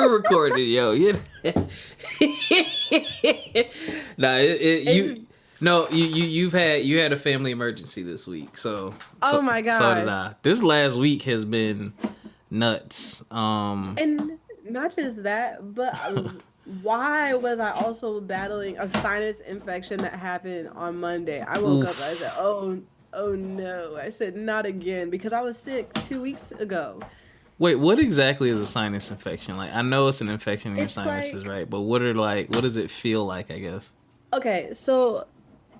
you recorded, yo. Nah, you had a family emergency this week, so Oh my gosh. So did I. This last week has been nuts. And not just that, but why was I also battling a sinus infection that happened on Monday? I woke up, I said, oh no. I said, not again, because I was sick 2 weeks ago. Wait, what exactly is a sinus infection? Like, I know it's an infection in your It's sinuses, like, right? But what does it feel like, I guess? okay, so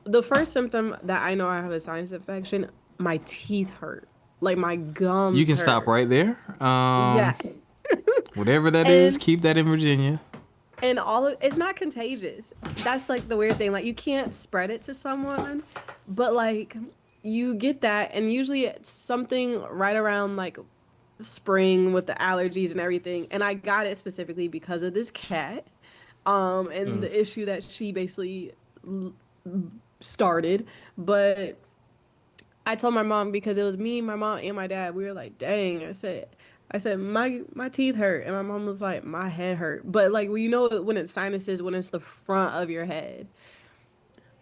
the first symptom that I know I have a sinus infection, my teeth hurt. Like my You gums can stop hurt. right there. Yeah. Whatever that is, And keep that in Virginia. and all of it's not contagious. That's like the weird thing. Like you can't spread it to someone, but like you get that and usually it's something right around like spring with the allergies and everything. And I got it specifically because of this cat. And the issue that she basically l- started. But I told my mom because it was me, my mom, and my dad. We were like, "Dang!" I said, my teeth hurt, and my mom was like, "My head hurt." But like, well, you know, when it's sinuses, when it's the front of your head.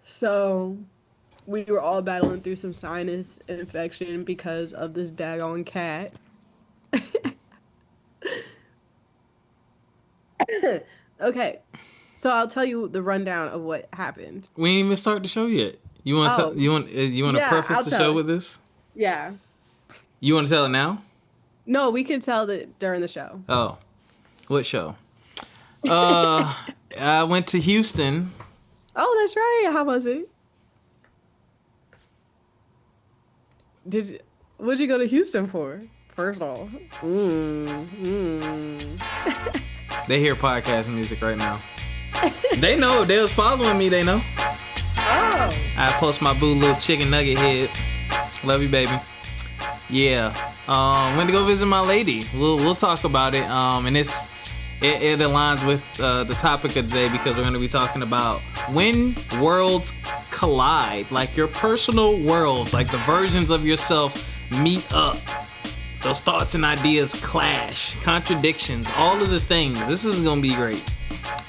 So we were all battling through some sinus infection because of this daggone cat. Okay, so I'll tell you the rundown of what happened. We ain't even start the show yet. Oh, You want to yeah, preface I'll the tell show it. with this? Yeah. You want to tell it now? No, we can tell that during the show. Oh, what show? I went to Houston. Oh, that's right. How was it? Did you? What'd you go to Houston for? First off, They hear podcast music right now. They know. They was following me. They know. oh, I post my boo little chicken nugget head. Love you, baby. Yeah. Went to go visit my lady. We'll talk about it. And it aligns with the topic of the day because we're going to be talking about when worlds collide, like your personal worlds, like the versions of yourself meet up. Those thoughts and ideas clash, contradictions, all of the things. This is going to be great.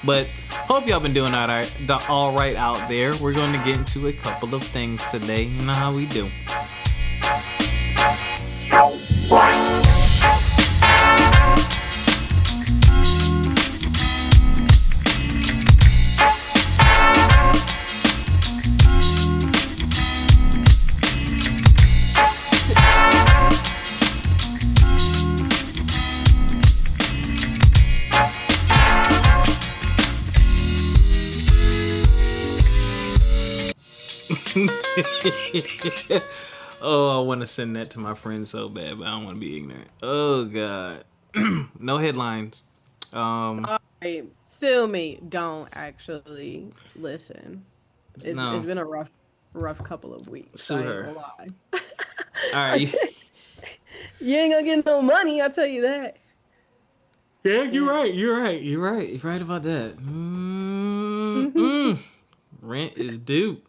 But hope y'all been doing all right out there. We're going to get into a couple of things today. You know how we do. Oh, I want to send that to my friends so bad, but I don't want to be ignorant. Oh God, no headlines. all right. Sue me. Don't actually listen. It's No, been a rough couple of weeks. sue I ain't her. gonna lie. All right. You ain't gonna get no money. I tell you that. Yeah, you're Yeah. right. You're right. You're right about that. Rent is due.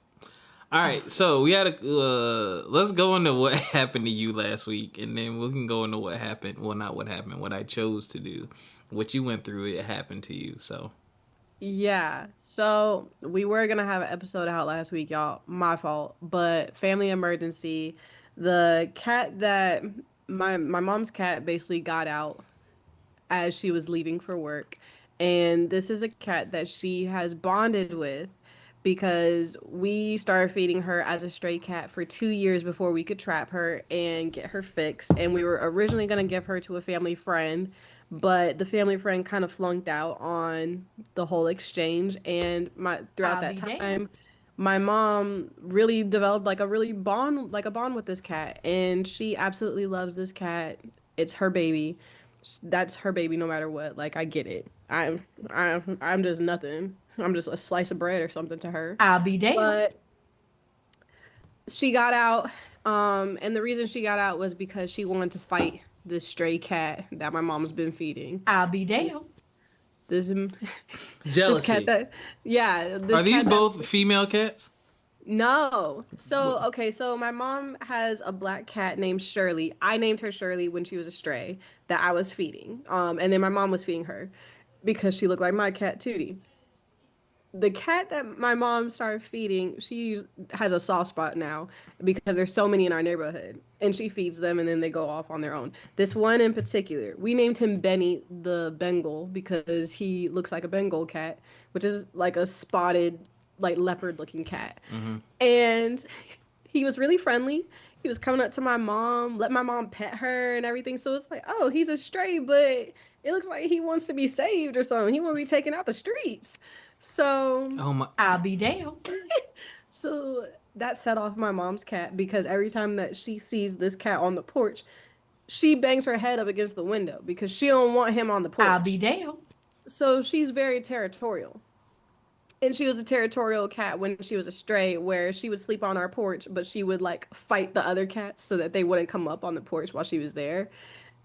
All right, so we had let's go into what happened to you last week, and then we can go into what happened. Well, not what happened, what I chose to do, what you went through. It happened to you, so Yeah. So we were gonna have an episode out last week, y'all. My fault. But family emergency. The cat that my mom's cat basically got out as she was leaving for work. And this is a cat that she has bonded with because we started feeding her as a stray cat for 2 years before we could trap her and get her fixed. And we were originally going to give her to a family friend, but the family friend kind of flunked out on the whole exchange. And throughout I'll that be damned. time, my mom really developed like a bond with this cat, and she absolutely loves this cat. It's her baby. That's her baby no matter what. Like I get it. I'm just nothing. I'm just a slice of bread or something to her. I'll be damned. But she got out, and the reason she got out was because she wanted to fight this stray cat that my mom's been feeding. I'll be This damned. this this cat jealousy. that yeah, Are this these cat that both female cats? no. So, okay, so my mom has a black cat named Shirley. I named her Shirley when she was a stray that I was feeding. And then my mom was feeding her. because she looked like my cat Tootie. The cat that my mom started feeding, has a soft spot now because there's so many in our neighborhood, and she feeds them and then they go off on their own. This one in particular, we named him Benny the Bengal because he looks like a Bengal cat, which is like a spotted, like leopard looking cat. Mm-hmm. And he was really friendly. He was coming up to my mom, let my mom pet her and everything. So it's like, oh, he's a stray, but it looks like he wants to be saved or something. He won't be taken out the streets. So Oh my. I'll be damned. so that set off my mom's cat because every time that she sees this cat on the porch, she bangs her head up against the window because she don't want him on the porch. I'll be damned. So she's very territorial. And she was a territorial cat when she was a stray, where she would sleep on our porch, but she would like fight the other cats so that they wouldn't come up on the porch while she was there.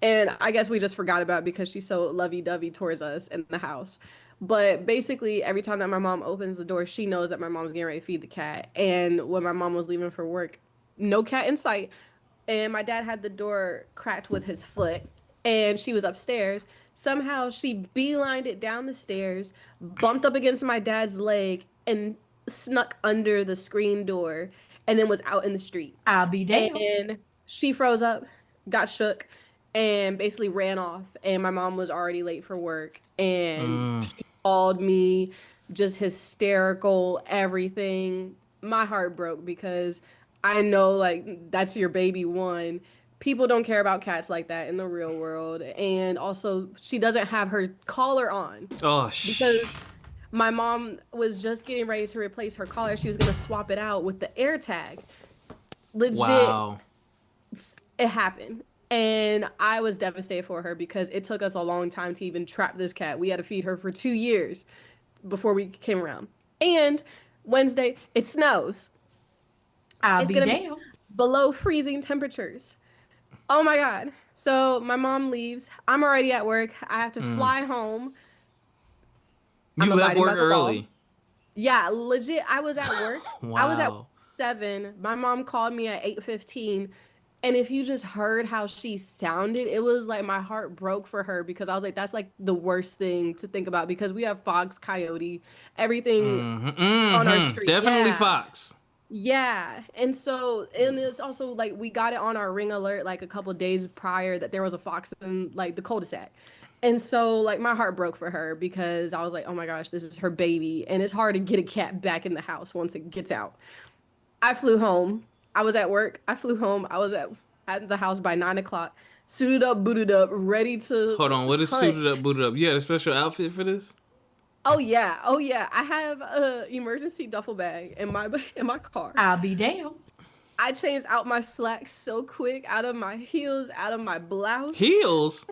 And I guess we just forgot about it because she's so lovey-dovey towards us in the house. But basically, every time that my mom opens the door, she knows that my mom's getting ready to feed the cat. And when my mom was leaving for work, no cat in sight. And my dad had the door cracked with his foot. And she was upstairs. Somehow she beelined it down the stairs, bumped up against my dad's leg, and snuck under the screen door, and then was out in the street. I'll be damned. And she froze up, got shook, and basically ran off. And my mom was already late for work. And she called me, just hysterical, everything. My heart broke because I know, like, that's your baby one. People don't care about cats like that in the real world. And also, she doesn't have her collar on. Oh, because my mom was just getting ready to replace her collar. She was going to swap it out with the air tag. Legit. Wow. It happened. And I was devastated for her because it took us a long time to even trap this cat. We had to feed her for 2 years before we came around. And Wednesday, it snows. I'll be damned. Below freezing temperatures. Oh my God. So my mom leaves. I'm already at work. I have to fly home. You left work early. Yeah, legit. I was at work. Wow. I was at 7. My mom called me at 8:15. And if you just heard how she sounded, it was like my heart broke for her because I was like, that's like the worst thing to think about because we have fox, coyote, everything on our street. Definitely fox. Yeah. And so, and it's also like we got it on our ring alert like a couple of days prior that there was a fox in like the cul-de-sac. And so like my heart broke for her because I was like, oh my gosh, this is her baby. And it's hard to get a cat back in the house once it gets out. I flew home. I was at work. I flew home. I was at the house by 9 o'clock, suited up, booted up, ready to Hold on. What is hunt. suited up, booted up? You had a special outfit for this? Oh yeah. Oh yeah. I have a emergency duffel bag in my car. I'll be damned. I changed out my slacks so quick, out of my heels, out of my blouse. Heels?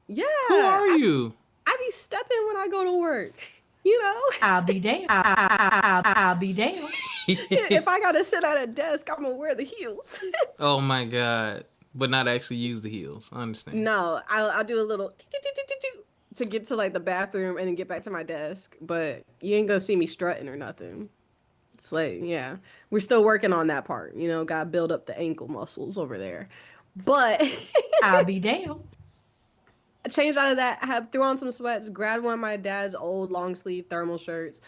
Yeah. Who are you? I be stepping when I go to work. You know, I'll be damned. I'll be damned. if I gotta sit at a desk, I'm gonna wear the heels. Oh my God. But not actually use the heels. I understand. No, I'll do a little to get to like the bathroom and then get back to my desk. But you ain't gonna see me strutting or nothing. It's like, yeah, we're still working on that part. You know, gotta build up the ankle muscles over there. But I'll be damned. I changed out of that. I threw on some sweats, grabbed one of my dad's old long sleeve thermal shirts.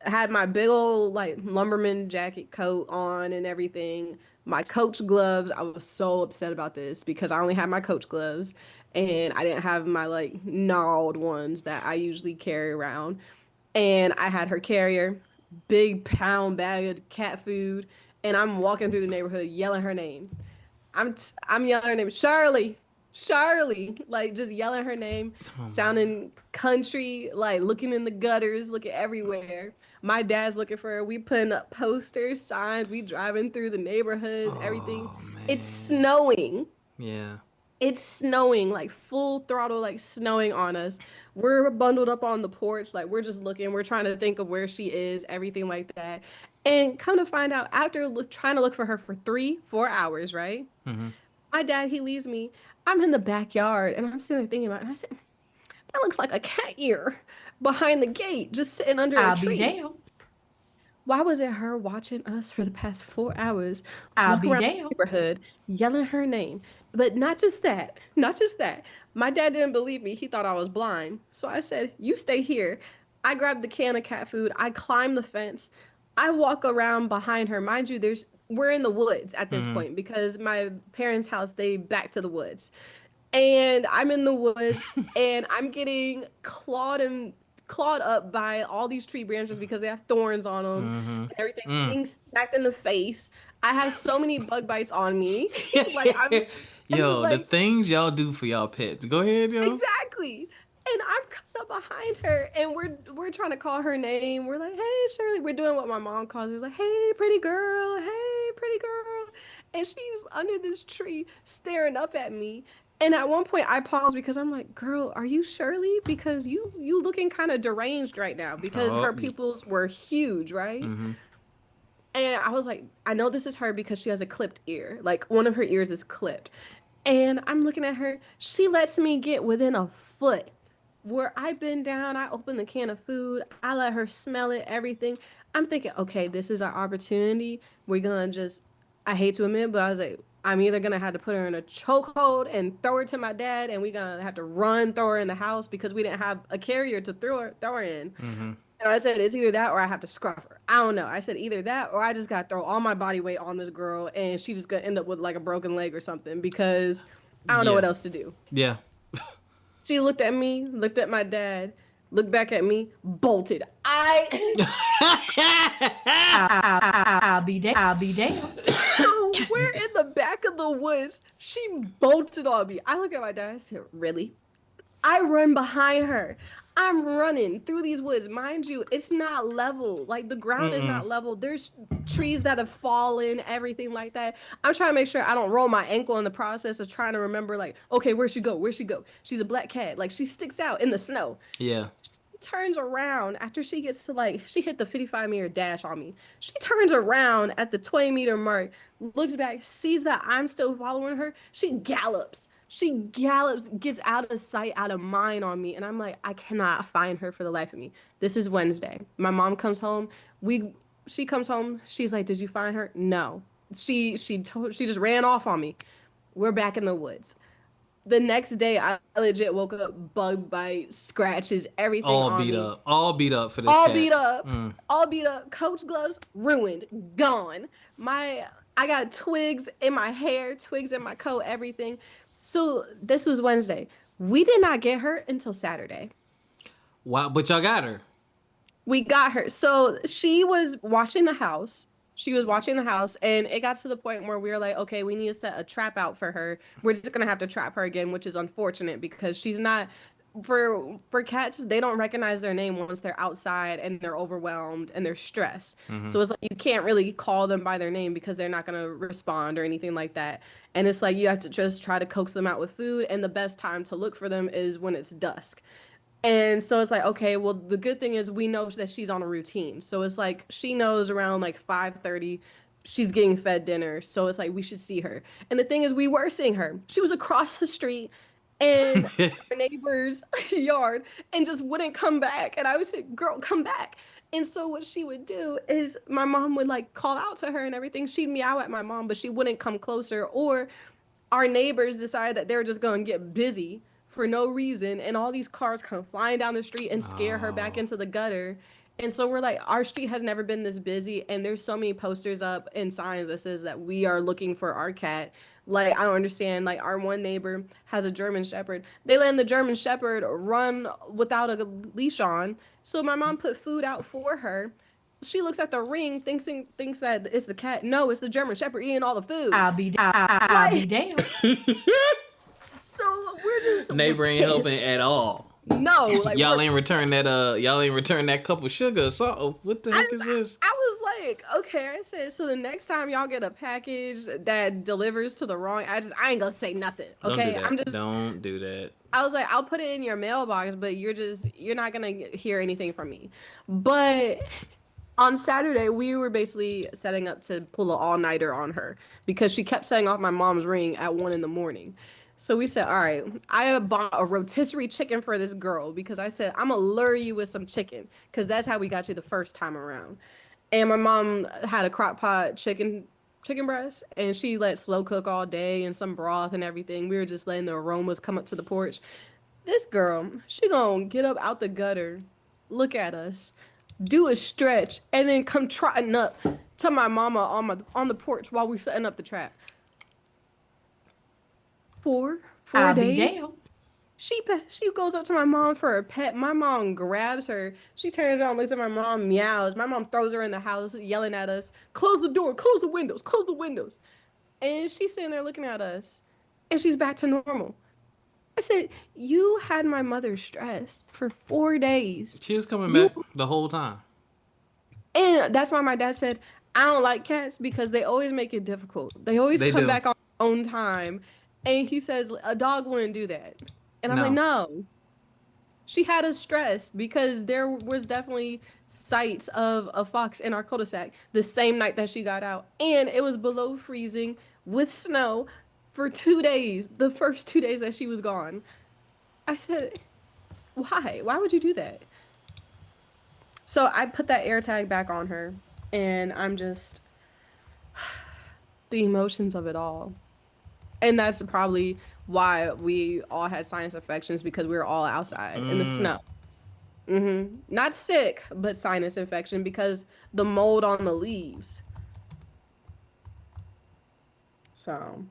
I had my big old like lumberman jacket coat on and everything. My coach gloves. I was so upset about this because I only had my coach gloves and I didn't have my like gnarled ones that I usually carry around. And I had her carrier, big pound bag of cat food, and I'm walking through the neighborhood yelling her name. I'm yelling her name, Charlie, like just yelling her name, sounding country, like looking in the gutters, looking everywhere. My dad's looking for her. We putting up posters, signs, we driving through the neighborhoods, everything. Man. It's snowing. Yeah. It's snowing, like full throttle, like snowing on us. We're bundled up on the porch, like we're just looking. We're trying to think of where she is, everything like that. And come to find out, after trying to look for her for 3-4 hours, right? Mm-hmm. My dad, he leaves me. I'm in the backyard, and I'm sitting there thinking about it. And I said, that looks like a cat ear behind the gate, just sitting under a tree. I'll be damned. Why was it her watching us for the past 4 hours? I'll walking be around the damned. neighborhood, yelling her name. But not just that, not just that. My dad didn't believe me. He thought I was blind. So I said, "You stay here." I grabbed the can of cat food. I climb the fence. I walk around behind her. Mind you, we're in the woods at this Mm-hmm. point because my parents' house, they back to the woods. And I'm in the woods and I'm getting clawed up by all these tree branches because they have thorns on them Mm-hmm. and everything, Mm. getting smacked in the face. I have so many bug bites on me. like I'm and Yo, the like things y'all do for y'all pets. Go ahead, yo. exactly. And I'm coming up behind her and we're trying to call her name. We're like, "Hey, Shirley." We're doing what my mom calls her. She's like, "Hey, pretty girl. Hey, pretty girl." And she's under this tree staring up at me. And at one point I paused because I'm like, "Girl, are you Shirley? Because you looking kind of deranged right now because Oh. her pupils were huge, right?" Mm-hmm. And I was like, "I know this is her because she has a clipped ear. Like one of her ears is clipped." And I'm looking at her. She lets me get within a foot. Where I bend down, I open the can of food. I let her smell it, everything. I'm thinking, okay, this is our opportunity. We're gonna just, I hate to admit, but I was like, I'm either gonna have to put her in a chokehold and throw her to my dad, and we're gonna have to run, throw her in the house because we didn't have a carrier to throw her in. Mm-hmm. And I said, it's either that or I have to scruff her. I don't know. I said either that or I just got to throw all my body weight on this girl and she just going to end up with like a broken leg or something because I don't know what Yeah. else to do. Yeah. She looked at me, looked at my dad, looked back at me, bolted. I'll be damned. So we're in the back of the woods. She bolted on me. I look at my dad. I said, "Really?" I run behind her. I'm running through these woods. Mind you, it's not level. Like the ground is Mm-mm. not level. There's trees that have fallen, everything like that. I'm trying to make sure I don't roll my ankle in the process of trying to remember, like, okay, where'd she go? Where'd she go? She's a black cat. Like she sticks out in the snow. Yeah. Turns around after she gets to like, she hit the 55-meter dash on me. She turns around at the 20-meter mark, looks back, sees that I'm still following her. She gallops. She gallops, gets out of sight, out of mind on me. And I'm like, I cannot find her for the life of me. This is Wednesday. My mom comes home. She comes home. She's like, "Did you find her?" No. She just ran off on me. We're back in the woods. The next day, I legit woke up, bug bites, scratches, everything All on beat me. up. All beat up for this All cat. beat up. Mm. All beat up. Coach gloves ruined, gone. I got twigs in my hair, twigs in my coat, everything. So this was Wednesday. We did not get her until Saturday. Wow, but y'all got her. We got her. So she was watching the house. She was watching the house, and it got to the point where we were like, okay, we need to set a trap out for her. We're just gonna have to trap her again, which is unfortunate because she's not for cats, they don't recognize their name once they're outside and they're overwhelmed and they're stressed. Mm-hmm. So it's like you can't really call them by their name because they're not gonna respond or anything like that. And it's like you have to just try to coax them out with food, and the best time to look for them is when it's dusk. And so it's like, okay, well, the good thing is we know that she's on a routine. So it's like she knows around like 5:30 she's getting fed dinner. So it's like we should see her. And the thing is we were seeing her. She was across the street in our neighbor's yard and just wouldn't come back. And I would say, "Girl, come back." And so what she would do is my mom would like call out to her and everything. She'd meow at my mom, but she wouldn't come closer. Or our neighbors decided that they were just going to get busy for no reason, and all these cars come flying down the street and scare her back Oh. into the gutter. And so we're like, our street has never been this busy, and there's so many posters up and signs that says that we are looking for our cat. Like, I don't understand. Like, our one neighbor has a German Shepherd. They let the German Shepherd run without a leash on. So my mom put food out for her. She looks at the ring, thinks that it's the cat. No, it's the German Shepherd eating all the food. I'll be damned. So we're just Neighbor ain't helping pissed. at all. No, like y'all we're ain't return that y'all ain't return that cup of sugar or something. What the heck is this? I was like, okay. I said, so the next time y'all get a package that delivers to the wrong address, I ain't gonna say nothing. Don't Okay, do that. I'm just. Don't do that. I was like, I'll put it in your mailbox, but you're not gonna hear anything from me. But on Saturday, we were basically setting up to pull an all-nighter on her because she kept setting off my mom's ring at 1 a.m. So we said, all right, I bought a rotisserie chicken for this girl because I said, I'm gonna lure you with some chicken because that's how we got you the first time around. And my mom had a crock pot chicken chicken breast, and she let slow cook all day and some broth and everything. We were just letting the aromas come up to the porch. This girl, she gonna get up out the gutter, look at us, do a stretch, and then come trotting up to my mama on the porch while we setting up the trap. Four I'll be days. damned. She goes up to my mom for a pet. My mom grabs her. She turns around, looks at my mom, meows. My mom throws her in the house, yelling at us, "Close the door! Close the windows! Close the windows!" And she's sitting there looking at us, and she's back to normal. I said, "You had my mother stressed for 4 days." She was coming back the whole time. And that's why my dad said, "I don't like cats because they always make it difficult. They always They come do. back on their own time." And he says, "A dog wouldn't do that." And I'm like, No. "No." She had us stressed because there was definitely sights of a fox in our cul-de-sac the same night that she got out. And it was below freezing with snow for 2 days, the first 2 days that she was gone. I said, "Why? Why would you do that?" So I put that air tag back on her, and I'm just the emotions of it all. And that's probably why we all had sinus infections, because we were all outside in the snow. Not sick, but sinus infection because the mold on the leaves. So,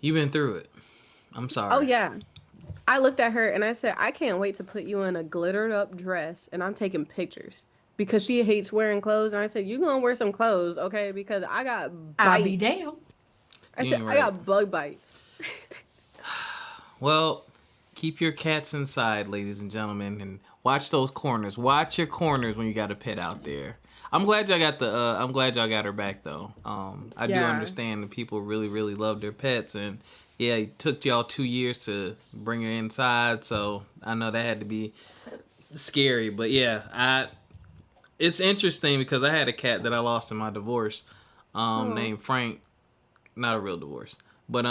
You've been through it. I'm sorry. oh yeah. I looked at her and I said, "I can't wait to put you in a glittered up dress and I'm taking pictures." Because she hates wearing clothes. And I said, "You gonna wear some clothes, okay? Because I got I'll be bites." damned. I You said, ain't "I right. got bug bites." Well, keep your cats inside, ladies and gentlemen, and watch those corners. Watch your corners when you got a pet out there. I'm glad y'all got I'm glad y'all got her back though. I do Yeah. understand that people really, really love their pets, and yeah, it took y'all 2 years to bring her inside, so I know that had to be scary. But yeah, it's interesting because I had a cat that I lost in my divorce, named Frank. Not a real divorce, but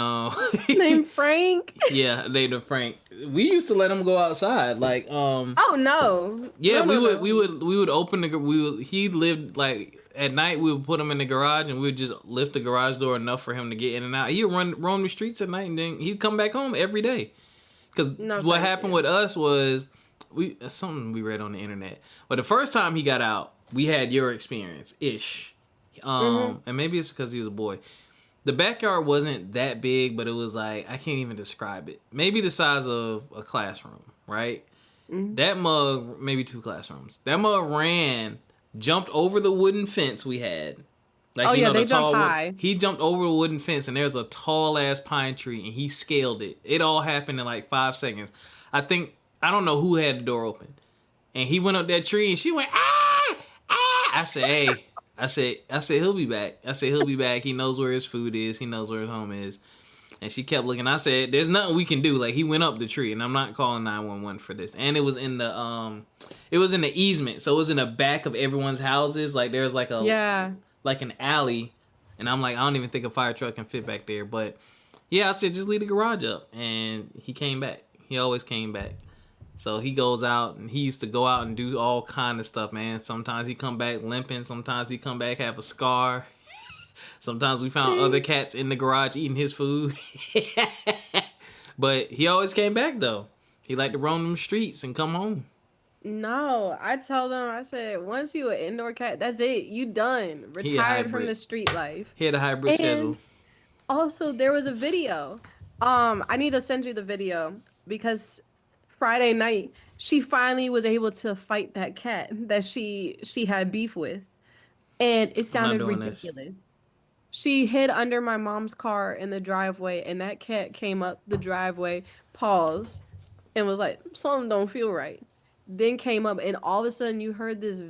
Named Frank. yeah, named Frank. We used to let him go outside, like Oh no. yeah, No, no, we would open he lived like at night we would put him in the garage and we would just lift the garage door enough for him to get in and out. He would roam the streets at night and then he'd come back home every day. Cuz No, what thank happened you. with us was something we read on the internet. But the first time he got out, we had your experience ish. And maybe it's because he was a boy. The backyard wasn't that big, but it was like, I can't even describe it. Maybe the size of a classroom, right? That mug, maybe 2 classrooms. That mug jumped over the wooden fence we had. Like, Oh yeah, they the tall jump high. He jumped over the wooden fence, and there's a tall ass pine tree, and he scaled it. It all happened in like 5 seconds. I don't know who had the door open, and he went up that tree, and she went ah ah. I said, hey. I said he'll be back. I said he'll be back. He knows where his food is. He knows where his home is. And she kept looking. I said, "There's nothing we can do." Like, he went up the tree, and I'm not calling 911 for this. And it was in the easement, so it was in the back of everyone's houses. Like, there's like like an alley, and I'm like, I don't even think a fire truck can fit back there. But yeah, I said just leave the garage up, and he came back. He always came back. So he goes out, and he used to go out and do all kind of stuff, man. Sometimes he come back limping. Sometimes he come back have a scar. Sometimes we found other cats in the garage eating his food. But he always came back, though. He liked to roam them streets and come home. No, I tell them, I said, once you an indoor cat, that's it. You done. He a Retired from hybrid. the street life. He had a hybrid schedule. And also, there was a video. I need to send you the video because Friday night she finally was able to fight that cat that she had beef with, and it sounded doing this. ridiculous. She hid under my mom's car in the driveway, and that cat came up the driveway, paused, and was like, "Something don't feel right." Then came up, and all of a sudden you heard this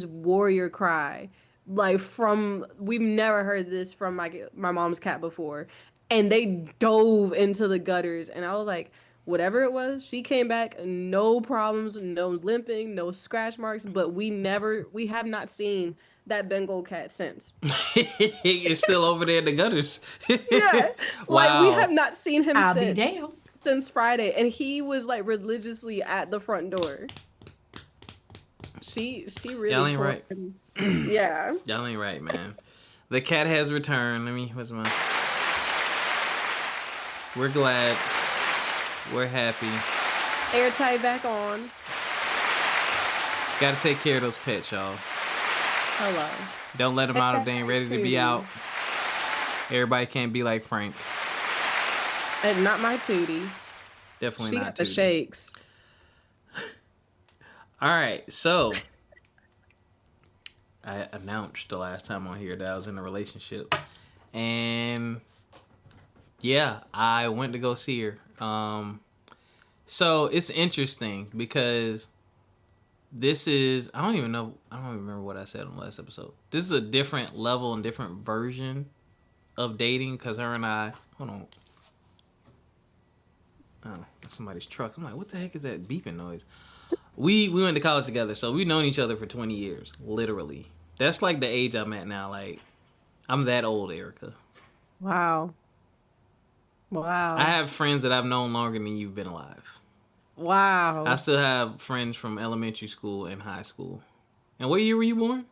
warrior cry, like from we've never heard this from my mom's cat before, and they dove into the gutters, and I was like, whatever it was, she came back, no problems, no limping, no scratch marks, but we have not seen that Bengal cat since. It's still over there in the gutters. Yeah, like we Wow. have not seen him I'll be since. damned. since Friday, and he was like religiously at the front door. She really Y'all ain't tore right. him. Yeah. Y'all ain't right, man. The cat has returned. What's my... We're glad. We're happy. Airtight back on. Gotta take care of those pets, y'all. Hello. Don't let them out if they ain't ready to be out. Everybody can't be like Frank. And not my Tootie. Definitely she not got the Tootie. shakes. All right, so I announced the last time on here that I was in a relationship, and yeah, I went to go see her. So it's interesting because this is I don't even remember what I said on the last episode. This is a different level and different version of dating because her and I hold on. Oh, that's somebody's truck. I'm like, what the heck is that beeping noise? We went to college together, so we've known each other for 20 years, literally. That's like the age I'm at now. Like, I'm that old, Ericca. Wow. I have friends that I've known longer than you've been alive. Wow. I still have friends from elementary school and high school. And what year were you born?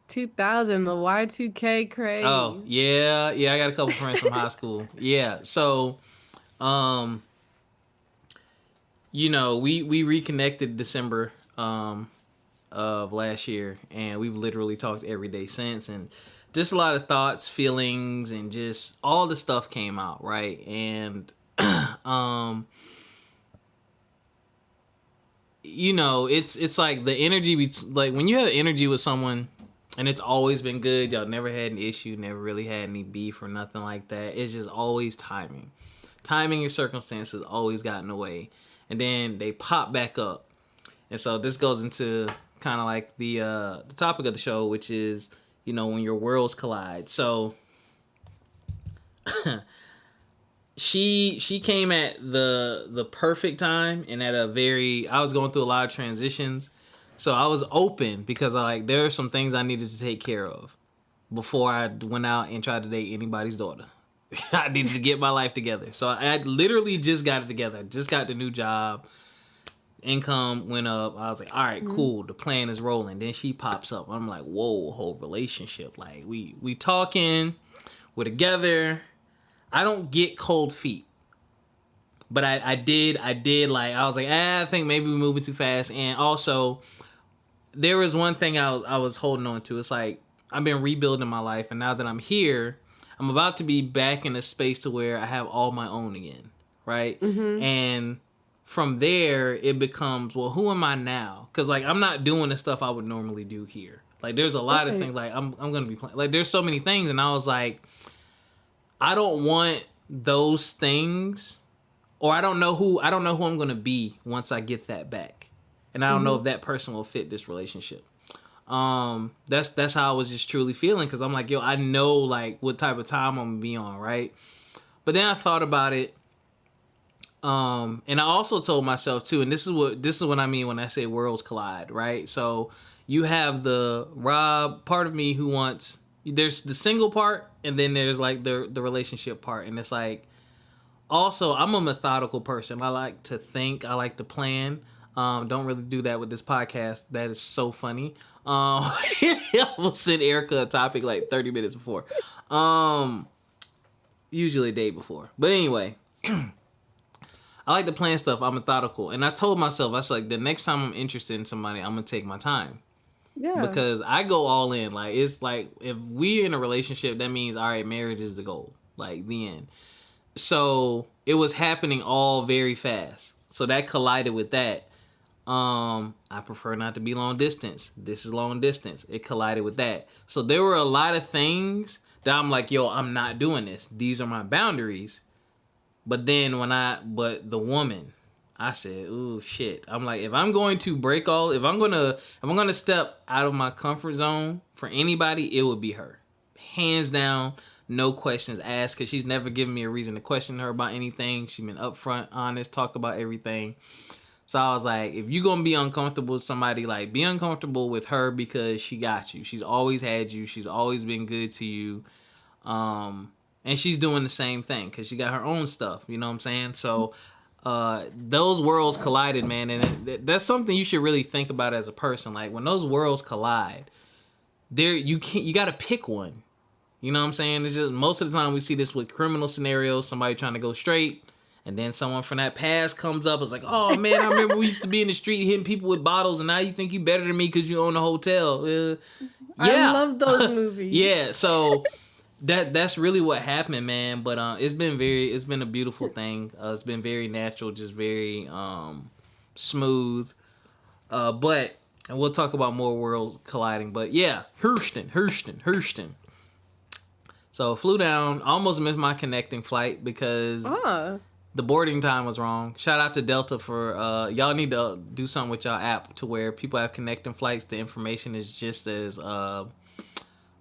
2000, the Y2K craze. Oh, yeah. I got a couple friends from high school. Yeah, so, you know, we reconnected December of last year, and we've literally talked every day since, and just a lot of thoughts, feelings, and just all the stuff came out, right? And you know, it's like the energy, like when you have energy with someone and it's always been good, y'all never had an issue, never really had any beef or nothing like that. It's just always timing and circumstances always got in the way, and then they pop back up. And so this goes into kind of like the topic of the show, which is, you know, when your worlds collide. So she came at the perfect time, and at I was going through a lot of transitions. So I was open because there are some things I needed to take care of before I went out and tried to date anybody's daughter. I needed to get my life together. So I literally just got it together. Just got the new job. Income went up. I was like, all right, cool. The plan is rolling. Then she pops up. I'm like, whoa, whole relationship. Like we talking, we're together. I don't get cold feet. But I did like, I was like, I think maybe we're moving too fast. And also, there was one thing I was holding on to. It's like, I've been rebuilding my life, and now that I'm here, I'm about to be back in a space to where I have all my own again, right? Mm-hmm. And from there, it becomes, well, who am I now? Because, like, I'm not doing the stuff I would normally do here. Like, there's a lot of things, like, I'm going to be playing. Like, there's so many things, and I was like, I don't want those things, or I don't know who I'm going to be once I get that back. And I don't know if that person will fit this relationship. That's how I was just truly feeling, because I'm like, yo, I know, like, what type of time I'm going to be on, right? But then I thought about it. And I also told myself too, and this is what I mean when I say worlds collide, right? So you have the Rob part of me who wants, there's the single part, and then there's like the relationship part. And it's like, also, I'm a methodical person. I like to think, I like to plan. Don't really do that with this podcast. That is so funny. I will send Ericca a topic like 30 minutes before. Usually a day before. But anyway, I like to plan stuff. I'm methodical. And I told myself, I was like, the next time I'm interested in somebody, I'm going to take my time. Yeah. Because I go all in. Like, it's like, if we're in a relationship, that means, all right, marriage is the goal. Like, the end. So it was happening all very fast. So that collided with that. I prefer not to be long distance. This is long distance. It collided with that. So there were a lot of things that I'm like, yo, I'm not doing this. These are my boundaries. But then but the woman, I said, ooh, shit. I'm like, if I'm going to if I'm going to step out of my comfort zone for anybody, it would be her. Hands down, no questions asked, because she's never given me a reason to question her about anything. She's been upfront, honest, talk about everything. So I was like, if you're going to be uncomfortable with somebody, like, be uncomfortable with her, because she got you. She's always had you. She's always been good to you. and she's doing the same thing because she got her own stuff. You know what I'm saying? So those worlds collided, man, and that's something you should really think about as a person. Like when those worlds collide, you got to pick one. You know what I'm saying? It's just most of the time we see this with criminal scenarios, somebody trying to go straight, and then someone from that past comes up. It's like, oh man, I remember we used to be in the street hitting people with bottles, and now you think you better than me because you own a hotel. Yeah, I love those movies. Yeah, so that's really what happened, man. But it's been a beautiful thing. It's been very natural, just very smooth. But and we'll talk about more worlds colliding. But yeah, Houston. So flew down, almost missed my connecting flight because the boarding time was wrong. Shout out to Delta for y'all need to do something with y'all app to where people have connecting flights. The information is just as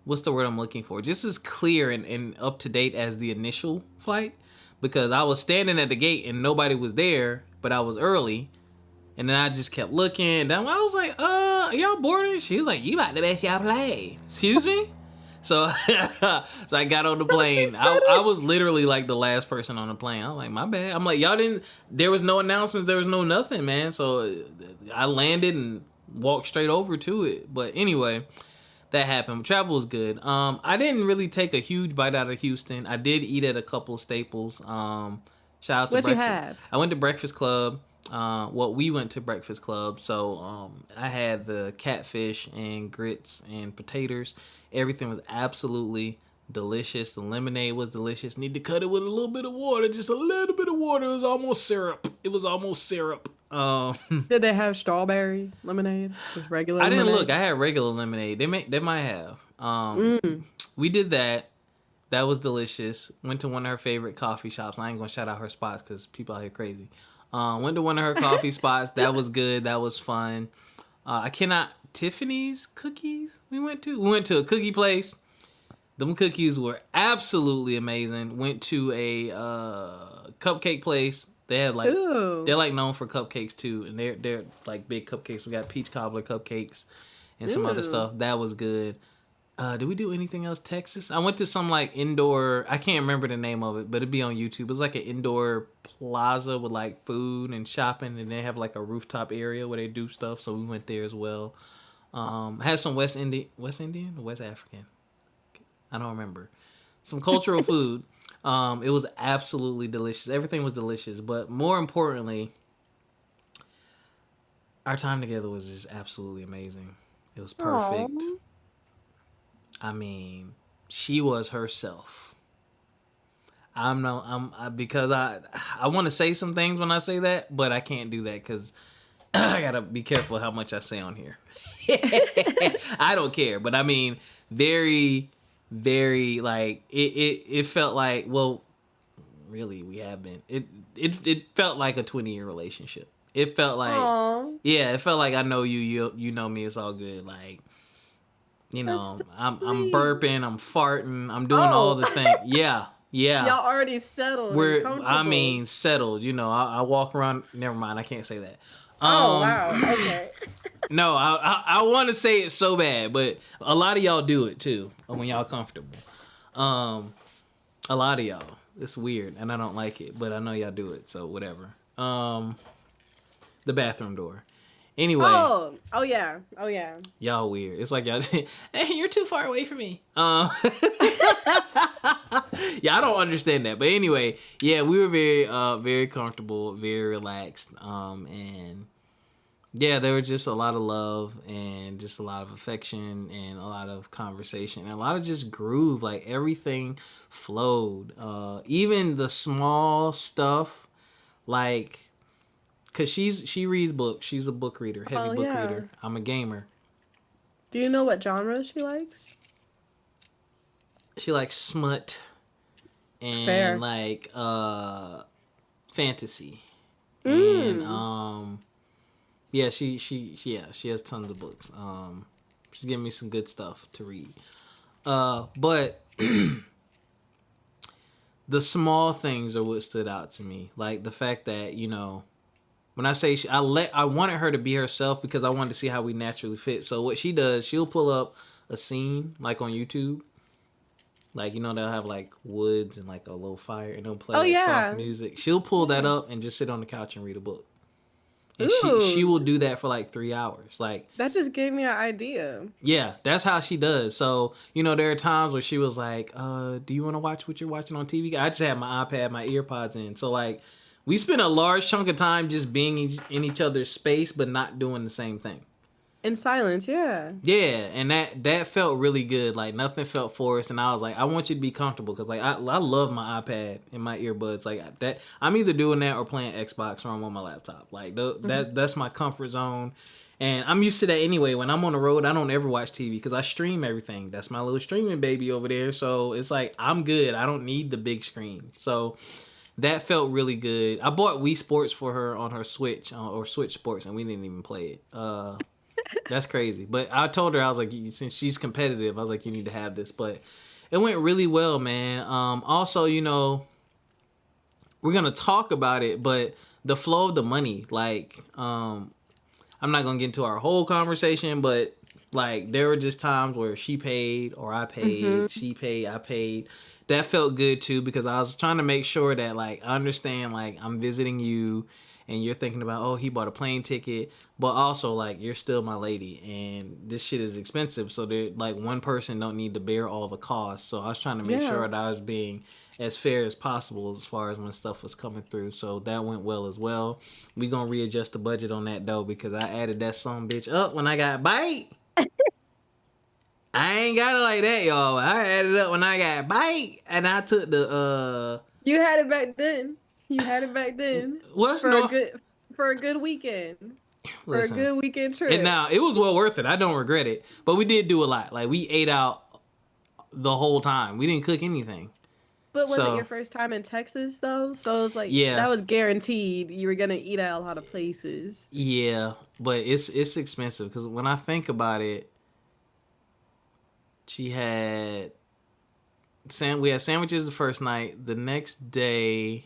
what's the word I'm looking for? Just as clear and up to date as the initial flight. Because I was standing at the gate and nobody was there, but I was early. And then I just kept looking. Then I was like, y'all boarding? She was like, you about to bet y'all play. Excuse me? So I got on the plane. I was literally like the last person on the plane. I was like, my bad. I'm like, y'all didn't, there was no announcements. There was no nothing, man. So I landed and walked straight over to it. But anyway, that happened. Travel was good. I didn't really take a huge bite out of Houston. I did eat at a couple of staples. Shout out to What'd Breakfast. you have? I went to Breakfast Club. We went to Breakfast Club. So I had the catfish and grits and potatoes. Everything was absolutely delicious. The lemonade was delicious. Need to cut it with a little bit of water. Just a little bit of water. It was almost syrup. Did they have strawberry lemonade? Just regular I didn't lemonade? look. I had regular lemonade. They might have. We did that. That was delicious. Went to one of her favorite coffee shops. I ain't gonna shout out her spots because people out here crazy. Went to one of her coffee spots. That was good. That was fun. Tiffany's cookies we went to a cookie place. Them cookies were absolutely amazing. Went to a cupcake place. They had like they're like known for cupcakes too, and they're like big cupcakes. We got peach cobbler cupcakes and some other stuff. That was good. Did we do anything else? Texas? I went to some like indoor, I can't remember the name of it, but it'd be on YouTube. It was like an indoor plaza with like food and shopping, and they have like a rooftop area where they do stuff. So we went there as well. Had some West Indian or West African. I don't remember. Some cultural food. It was absolutely delicious. Everything was delicious, but more importantly, our time together was just absolutely amazing. It was perfect. Aww. I mean, she was herself. Because I want to say some things when I say that, but I can't do that because I gotta be careful how much I say on here. I don't care, but I mean, very, very like it felt like, well, really we have been. It felt like a 20-year relationship. It felt like, Aww. yeah, it felt like I know you know me. It's all good. Like, you know, So I'm sweet. burping, I'm farting, I'm doing all the things. Yeah. Y'all already settled. Settled. You know, I walk around. Never mind, I can't say that. Oh wow. Okay. No, I want to say it so bad, but a lot of y'all do it too when y'all comfortable. A lot of y'all. It's weird, and I don't like it, but I know y'all do it, so whatever. The bathroom door. Anyway. Oh yeah. Y'all weird. It's like y'all. Hey, you're too far away from me. Yeah, I don't understand that, but anyway, yeah, we were very, very comfortable, very relaxed, and yeah, there was just a lot of love and just a lot of affection and a lot of conversation and a lot of just groove. Like everything flowed. Even the small stuff, like, cause she reads books. She's a book reader, heavy book reader. I'm a gamer. Do you know what genre she likes? She likes smut and Fair. like fantasy. And yeah, she has tons of books. She's giving me some good stuff to read. But the small things are what stood out to me. Like the fact that, you know, when I say I wanted her to be herself because I wanted to see how we naturally fit. So what she does, she'll pull up a scene like on YouTube Like, you know, they'll have like woods and like a little fire and they'll play Oh, like yeah. soft music. She'll pull that up and just sit on the couch and read a book. And Ooh. she will do that for like 3 hours. Like, That just gave me an idea. yeah, that's how she does. So, you know, there are times where she was like, do you want to watch what you're watching on TV? I just had my iPad, my earpods in. So, like, we spent a large chunk of time just being in each other's space, but not doing the same thing. In silence, yeah. Yeah, and that felt really good. Like, nothing felt forced. And I was like, I want you to be comfortable. Because, like, I love my iPad and my earbuds. Like, that I'm either doing that or playing Xbox or I'm on my laptop. Like, that's my comfort zone. And I'm used to that anyway. When I'm on the road, I don't ever watch TV because I stream everything. That's my little streaming baby over there. So it's like, I'm good. I don't need the big screen. So that felt really good. I bought Wii Sports for her on her Switch or Switch Sports, and we didn't even play it. That's crazy. But I told her, I was like, since she's competitive, I was like, you need to have this. But it went really well, man. Also, you know, we're going to talk about it, but the flow of the money, like, I'm not going to get into our whole conversation, but like there were just times where she paid or I paid, she paid, I paid. That felt good too, because I was trying to make sure that like I understand, like I'm visiting you and you're thinking about, oh, he bought a plane ticket, but also like you're still my lady and this shit is expensive, so that like one person don't need to bear all the costs. So I was trying to make sure that I was being as fair as possible as far as when stuff was coming through. So that went well as well. We gonna readjust the budget on that though, because I added that some bitch up when I got bite. I ain't got it like that, y'all. I added up when I got bite, and I took the You had it back then. You had it back then. What? For No. a good weekend. Listen, For a good weekend trip. and now it was well worth it. I don't regret it. But we did do a lot. Like we ate out the whole time. We didn't cook anything. But was it your first time in Texas though? So it's like that was guaranteed. You were gonna eat at a lot of places. Yeah, but it's expensive because when I think about it, we had sandwiches the first night. The next day,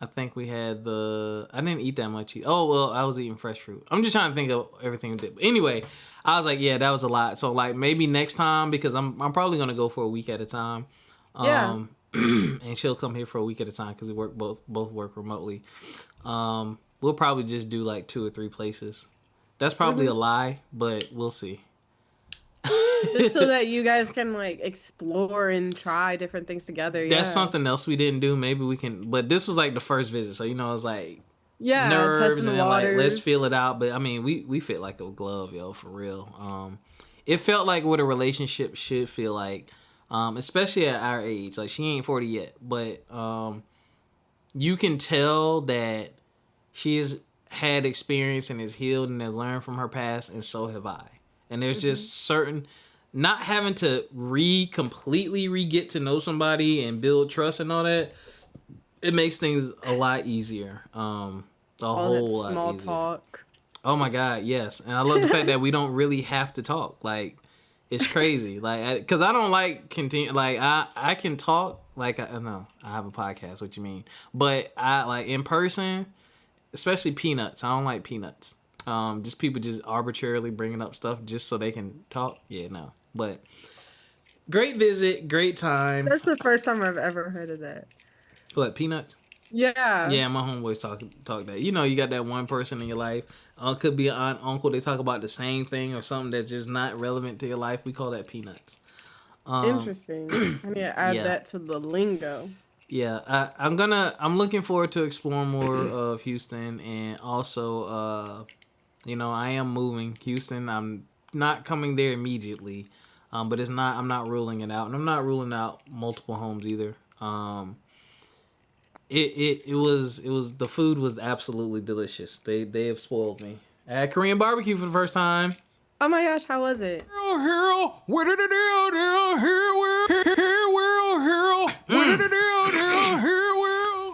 I think we had I didn't eat that much. Oh, well, I was eating fresh fruit. I'm just trying to think of everything we did. But anyway, I was like, yeah, that was a lot. So, like, maybe next time, because I'm probably going to go for a week at a time. Yeah. And she'll come here for a week at a time because we both work remotely. We'll probably just do, like, 2 or 3 places. That's probably a lie, but we'll see. Just so that you guys can like explore and try different things together. That's something else we didn't do. Maybe we can, but this was like the first visit, so you know it's like nerves and like let's feel it out. But I mean, we fit like a glove, yo, for real. It felt like what a relationship should feel like, especially at our age. Like she ain't 40 yet, but you can tell that she has had experience and is healed and has learned from her past, and so have I. And there's just certain, not having to completely re-get to know somebody and build trust and all that, it makes things a lot easier. All whole that lot small easier. talk. Oh my God, yes. And I love the fact that we don't really have to talk. Like, it's crazy. Like, because I don't like continue. Like, I can talk. Like, I know I have a podcast. What you mean? But I like in person, especially peanuts. I don't like peanuts. Just people just arbitrarily bringing up stuff just so they can talk. Yeah, no. But great visit, great time. That's the first time I've ever heard of that. What, peanuts? Yeah. Yeah, my homeboys talk that. You know, you got that one person in your life. Could be an aunt, uncle. They talk about the same thing or something that's just not relevant to your life. We call that peanuts. Interesting. I need to add that to the lingo. Yeah, I'm looking forward to exploring more of Houston, and also, you know, I am moving Houston. I'm not coming there immediately, but I'm not ruling it out, and I'm not ruling out multiple homes either. It was the food was absolutely delicious. They have spoiled me. I had Korean barbecue for the first time. Oh my gosh, how was it?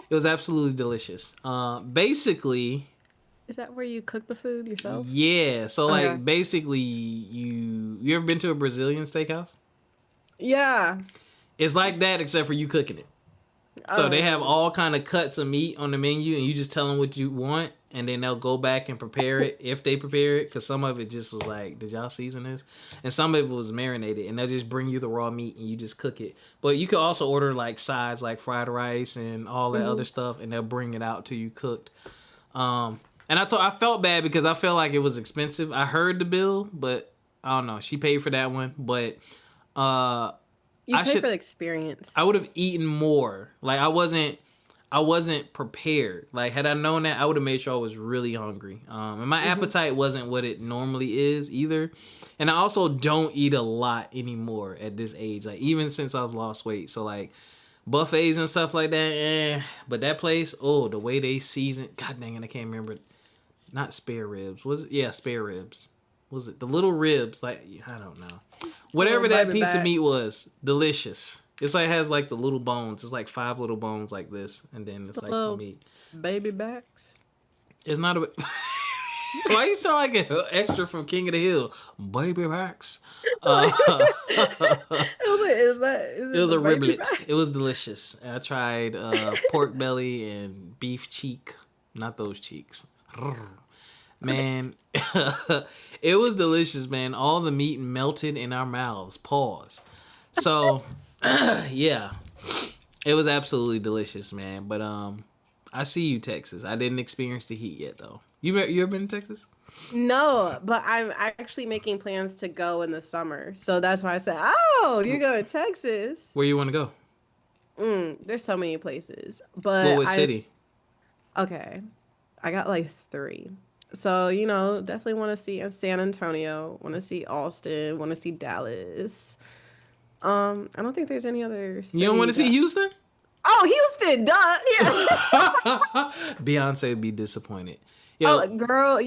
It was absolutely delicious. Basically, is that where you cook the food yourself? Yeah. So like basically you ever been to a Brazilian steakhouse? Yeah. It's like that except for you cooking it. So they have all kind of cuts of meat on the menu, and you just tell them what you want, and then they'll go back and prepare it if they prepare it. Because some of it just was like, did y'all season this? And some of it was marinated, and they'll just bring you the raw meat and you just cook it. But you can also order like sides like fried rice and all that other stuff, and they'll bring it out to you cooked. And I felt bad because I felt like it was expensive. I heard the bill, but I don't know. She paid for that one, but you pay for the experience. I would have eaten more. Like I wasn't prepared. Like had I known that, I would have made sure I was really hungry. And my appetite wasn't what it normally is either. And I also don't eat a lot anymore at this age. Like even since I've lost weight. So like buffets and stuff like that, But that place, the way they season, god dang it, I can't remember. Not spare ribs. Was it? Yeah, spare ribs. Was it the little ribs? Like I don't know. Whatever that piece of meat was, delicious. It's like it has like the little bones. It's like 5 little bones like this, and then it's like the meat. Baby backs. It's not a. Why you sound like an extra from King of the Hill? Baby backs. It was a riblet. It was delicious. I tried pork belly and beef cheek. Not those cheeks. Man, it was delicious, man. All the meat melted in our mouths. Pause. So, yeah, it was absolutely delicious, man. But I see you, Texas. I didn't experience the heat yet, though. You ever been to Texas? No, but I'm actually making plans to go in the summer. So that's why I said, oh, you're going to Texas. Where you want to go? There's so many places. But what city? Okay. I got like 3. So, definitely want to see San Antonio, want to see Austin, want to see Dallas. I don't think there's any other cities. You don't want to see Houston? Oh, Houston, duh. Yeah. Beyonce would be disappointed. Yo, girl,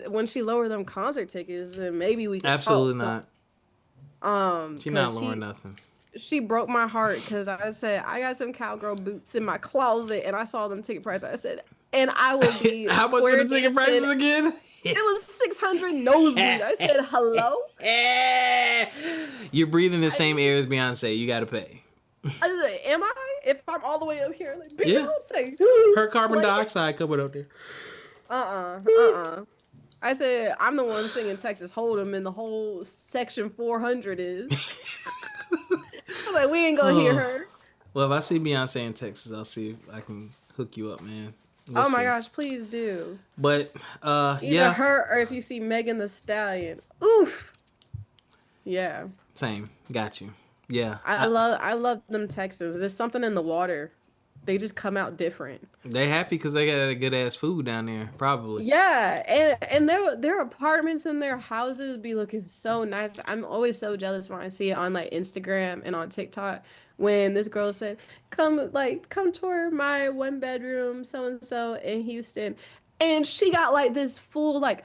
when she lowered them concert tickets, then maybe we could absolutely talk, not. She's not lowering nothing. She broke my heart because I said, I got some cowgirl boots in my closet, and I saw them ticket price. I said, and I will be how much were the ticket prices again? It was 600 nosebleed. I said, hello? You're breathing the same air as Beyonce. You got to pay. I said, am I? If I'm all the way up here, like Beyonce. Her carbon dioxide coming up there. I said, I'm the one singing Texas Hold'em, and the whole section 400 is. I was like, we ain't gonna hear her. Well, if I see Beyonce in Texas, I'll see if I can hook you up, man. We'll see. Gosh, please do. But either her or if you see Megan Thee Stallion. Oof. Yeah. Same. Got you. Yeah. I love them Texans. There's something in the water. They just come out different. They happy because they got a good ass food down there, probably. Yeah, and their apartments and their houses be looking so nice. I'm always so jealous when I see it on like Instagram and on TikTok. When this girl said, come tour my 1-bedroom so-and-so in Houston. And she got like this full like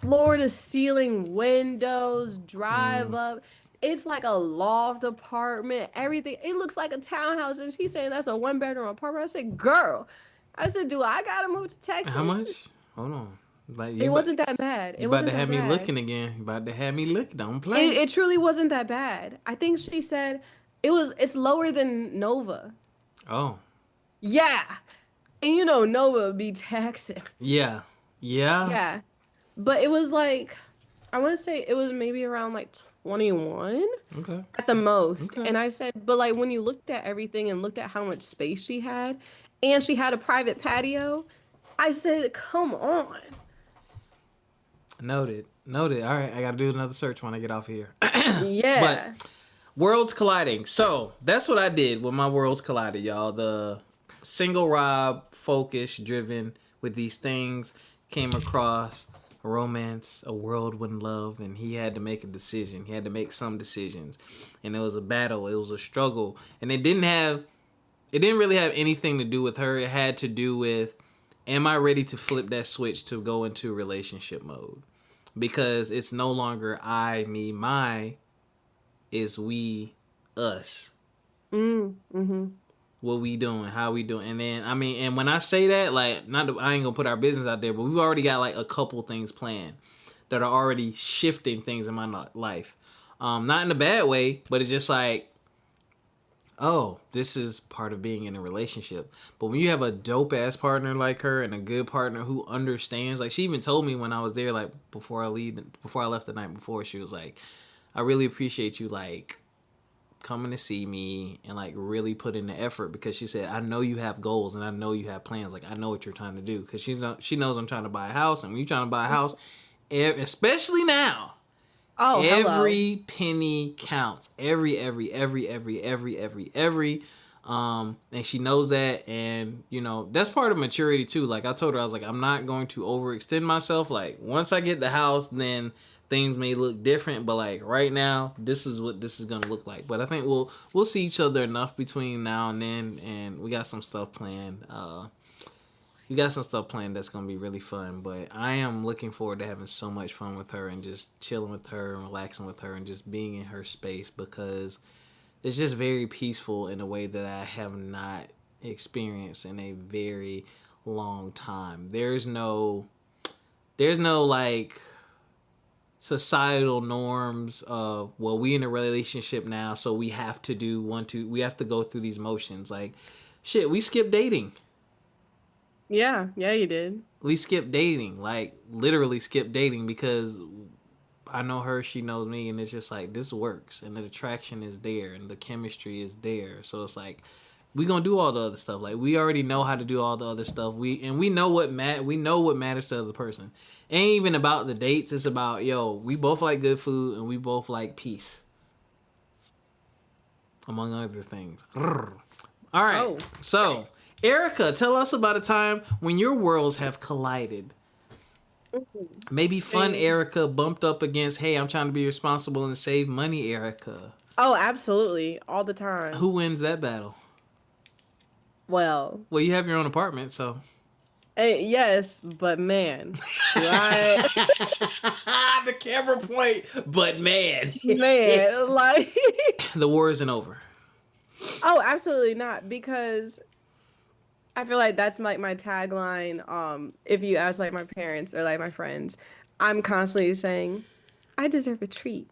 floor to ceiling windows, drive up. It's like a loft apartment, everything. It looks like a townhouse. And she's saying that's a 1-bedroom apartment. I said, girl. I said, do I got to move to Texas? How much? Hold on. Like, it wasn't that bad. You about to have me looking again. You about to have me look. Don't play. It truly wasn't that bad. I think she said it's lower than Nova. Oh. Yeah. And Nova be taxing. Yeah. Yeah. But it was like, I want to say it was maybe around like 21 at the most. And I said, but like when you looked at everything and looked at how much space she had, and she had a private patio, I said, come on. Noted. All right, I gotta do another search when I get off here. Yeah. But worlds colliding. So that's what I did when my worlds collided, y'all. The single Rob, focus driven with these things, came across a romance, a world when love, and he had to make a decision. He had to make some decisions, and it was a battle. It was a struggle, and it didn't really have anything to do with her. It had to do with, am I ready to flip that switch to go into relationship mode? Because it's no longer I, me, my, it's we, us. Mm-hmm. What we doing? How we doing? And then, and when I say that, like, I ain't gonna put our business out there, but we've already got like a couple things planned that are already shifting things in my life. Not in a bad way, but it's just like, oh, this is part of being in a relationship. But when you have a dope ass partner like her and a good partner who understands, like she even told me when I was there, like before I left the night before, she was like, I really appreciate you like coming to see me and like really put in the effort, because she said, I know you have goals and I know you have plans. Like I know what you're trying to do, because she knows I'm trying to buy a house, and when you're trying to buy a house, especially now, Oh, hello. every penny counts. Every. And she knows that, and you know that's part of maturity too. Like I told her, I was like, I'm not going to overextend myself. Like once I get the house, then things may look different. But like right now, this is what this is gonna look like. But I think we'll see each other enough between now and then, and we got some stuff planned. That's gonna be really fun. But I am looking forward to having so much fun with her and just chilling with her and relaxing with her and just being in her space, because it's just very peaceful in a way that I have not experienced in a very long time. There's no like societal norms of, well, we in a relationship now, so we have to do we have to go through these motions. Like shit, we skip dating. Yeah, yeah, you did. We skip dating, like literally skip dating, because I know her, she knows me, and it's just like this works, and the attraction is there, and the chemistry is there. So it's like we gonna do all the other stuff. Like we already know how to do all the other stuff. We know what matters to the other person. Ain't even about the dates. It's about, yo, we both like good food and we both like peace, among other things. All right, Oh, so Erica, tell us about a time when your worlds have collided. Maybe fun dang. Erica bumped up against, hey, I'm trying to be responsible and save money Erica. Oh, absolutely, all the time. Who wins that battle? Well, Well, you have your own apartment, so. yes, but man, do I, The camera point, but man. man, like, The war isn't over. oh, absolutely not, because I feel like that's like my tagline. If you ask like my parents or like my friends, I'm constantly saying, I deserve a treat.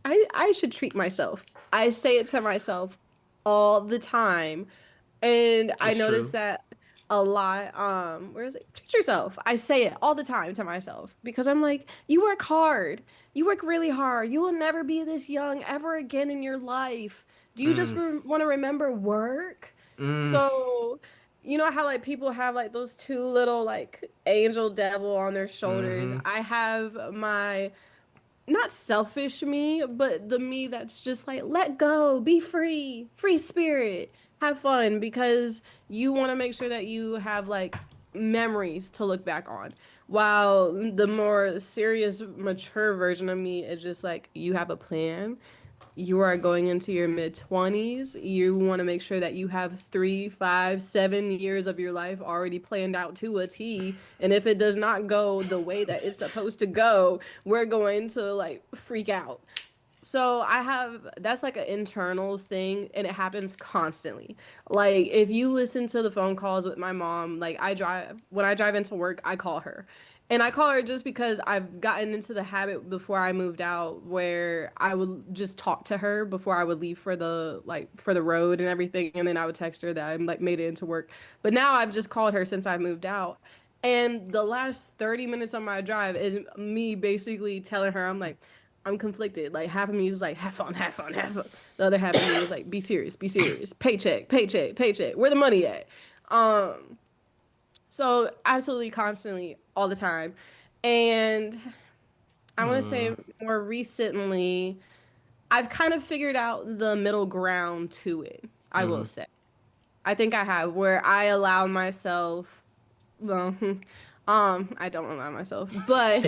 I should treat myself. I say it to myself all the time. And I It's noticed true. that a lot. Where is it? Treat yourself. I say it all the time to myself because I'm like, you work hard. You work really hard. You will never be this young ever again in your life. Do you just Mm, want to remember work? mm, So, you know how like people have like those two little like angel devil on their shoulders. mm-hmm. I have my not selfish me, but the me that's just like, let go, be free, free spirit, have fun, because you want to make sure that you have like memories to look back on. While the more serious, mature version of me is just like, you have a plan, you are going into your mid 20s. You want to make sure that you have 3, 5, 7 years of your life already planned out to a T. And if it does not go the way that it's supposed to go, we're going to like freak out. So I have that's like an internal thing, and it happens constantly. Like if you listen to the phone calls with my mom, like when I drive into work, I call her. And I call her just because I've gotten into the habit before I moved out where I would just talk to her before I would leave for the road and everything, and then I would text her that I'm like made it into work. But now I've just called her since I moved out. And the last 30 minutes of my drive is me basically telling her, I'm like, I'm conflicted. Like half of me is like, have fun, have fun, have fun. The other half of me is like, be serious, be serious. Paycheck, paycheck, paycheck. Where the money at? Um, so absolutely constantly all the time. And I want to say Mm, more recently, I've kind of figured out the middle ground to it, I will mm-hmm. say. I think I have, where I allow myself, well, I don't allow myself, but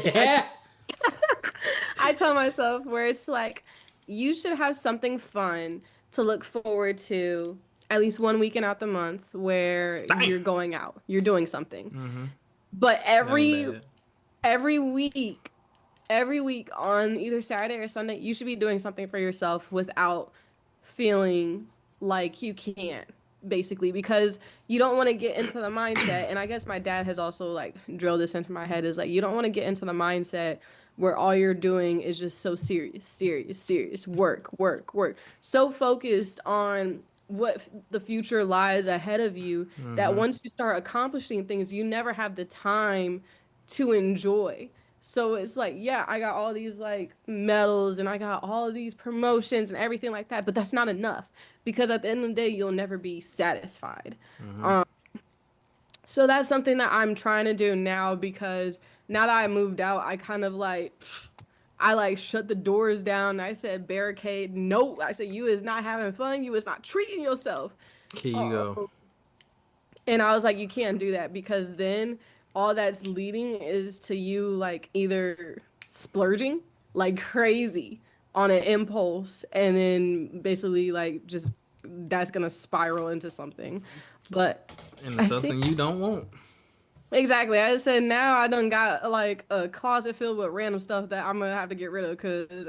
I tell myself where it's like you should have something fun to look forward to at least one weekend out the month where Damn. you're going out, you're doing something. Mm-hmm. But That ain't bad. every week, every week on either Saturday or Sunday, you should be doing something for yourself without feeling like you can't, basically, because you don't want to get into the mindset. And I guess my dad has also like drilled this into my head is like, you don't want to get into the mindset where all you're doing is just so serious, serious, serious, work, work, work. So focused on the future lies ahead of you, that once you start accomplishing things, you never have the time to enjoy. So it's like, yeah, I got all these like medals and I got all of these promotions and everything like that, but that's not enough because at the end of the day, you'll never be satisfied. Um, so that's something that I'm trying to do now because now that I moved out, I kind of like I like shut the doors down. I said barricade. No, I said you is not having fun. You is not treating yourself. Here you Uh, go. and I was like, you can't do that because then all that's leading is to you like either splurging like crazy on an impulse and then basically like just that's gonna spiral into something. But And I it's think something you don't want. exactly. I said now I done got like a closet filled with random stuff that I'm gonna have to get rid of because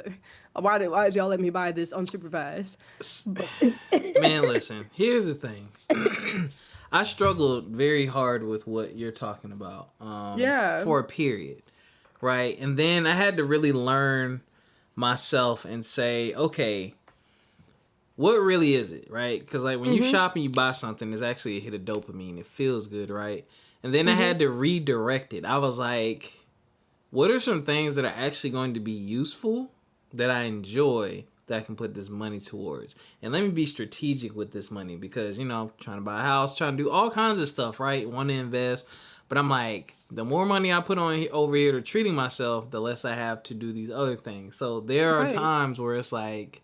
why did y'all let me buy this unsupervised? But Man, listen, here's the thing. I struggled very hard with what you're talking about yeah. for a period, right? And then I had to really learn myself and say, okay, what really is it, right? Because like when you shop and you buy something, it's actually a hit of dopamine. It feels good, right? And then I had to redirect it. I was like, what are some things that are actually going to be useful that I enjoy that I can put this money towards? And let me be strategic with this money because, you know, I'm trying to buy a house, trying to do all kinds of stuff, right? Want to invest. But I'm like, the more money I put on over here to treating myself, the less I have to do these other things. So there are Right. times where it's like,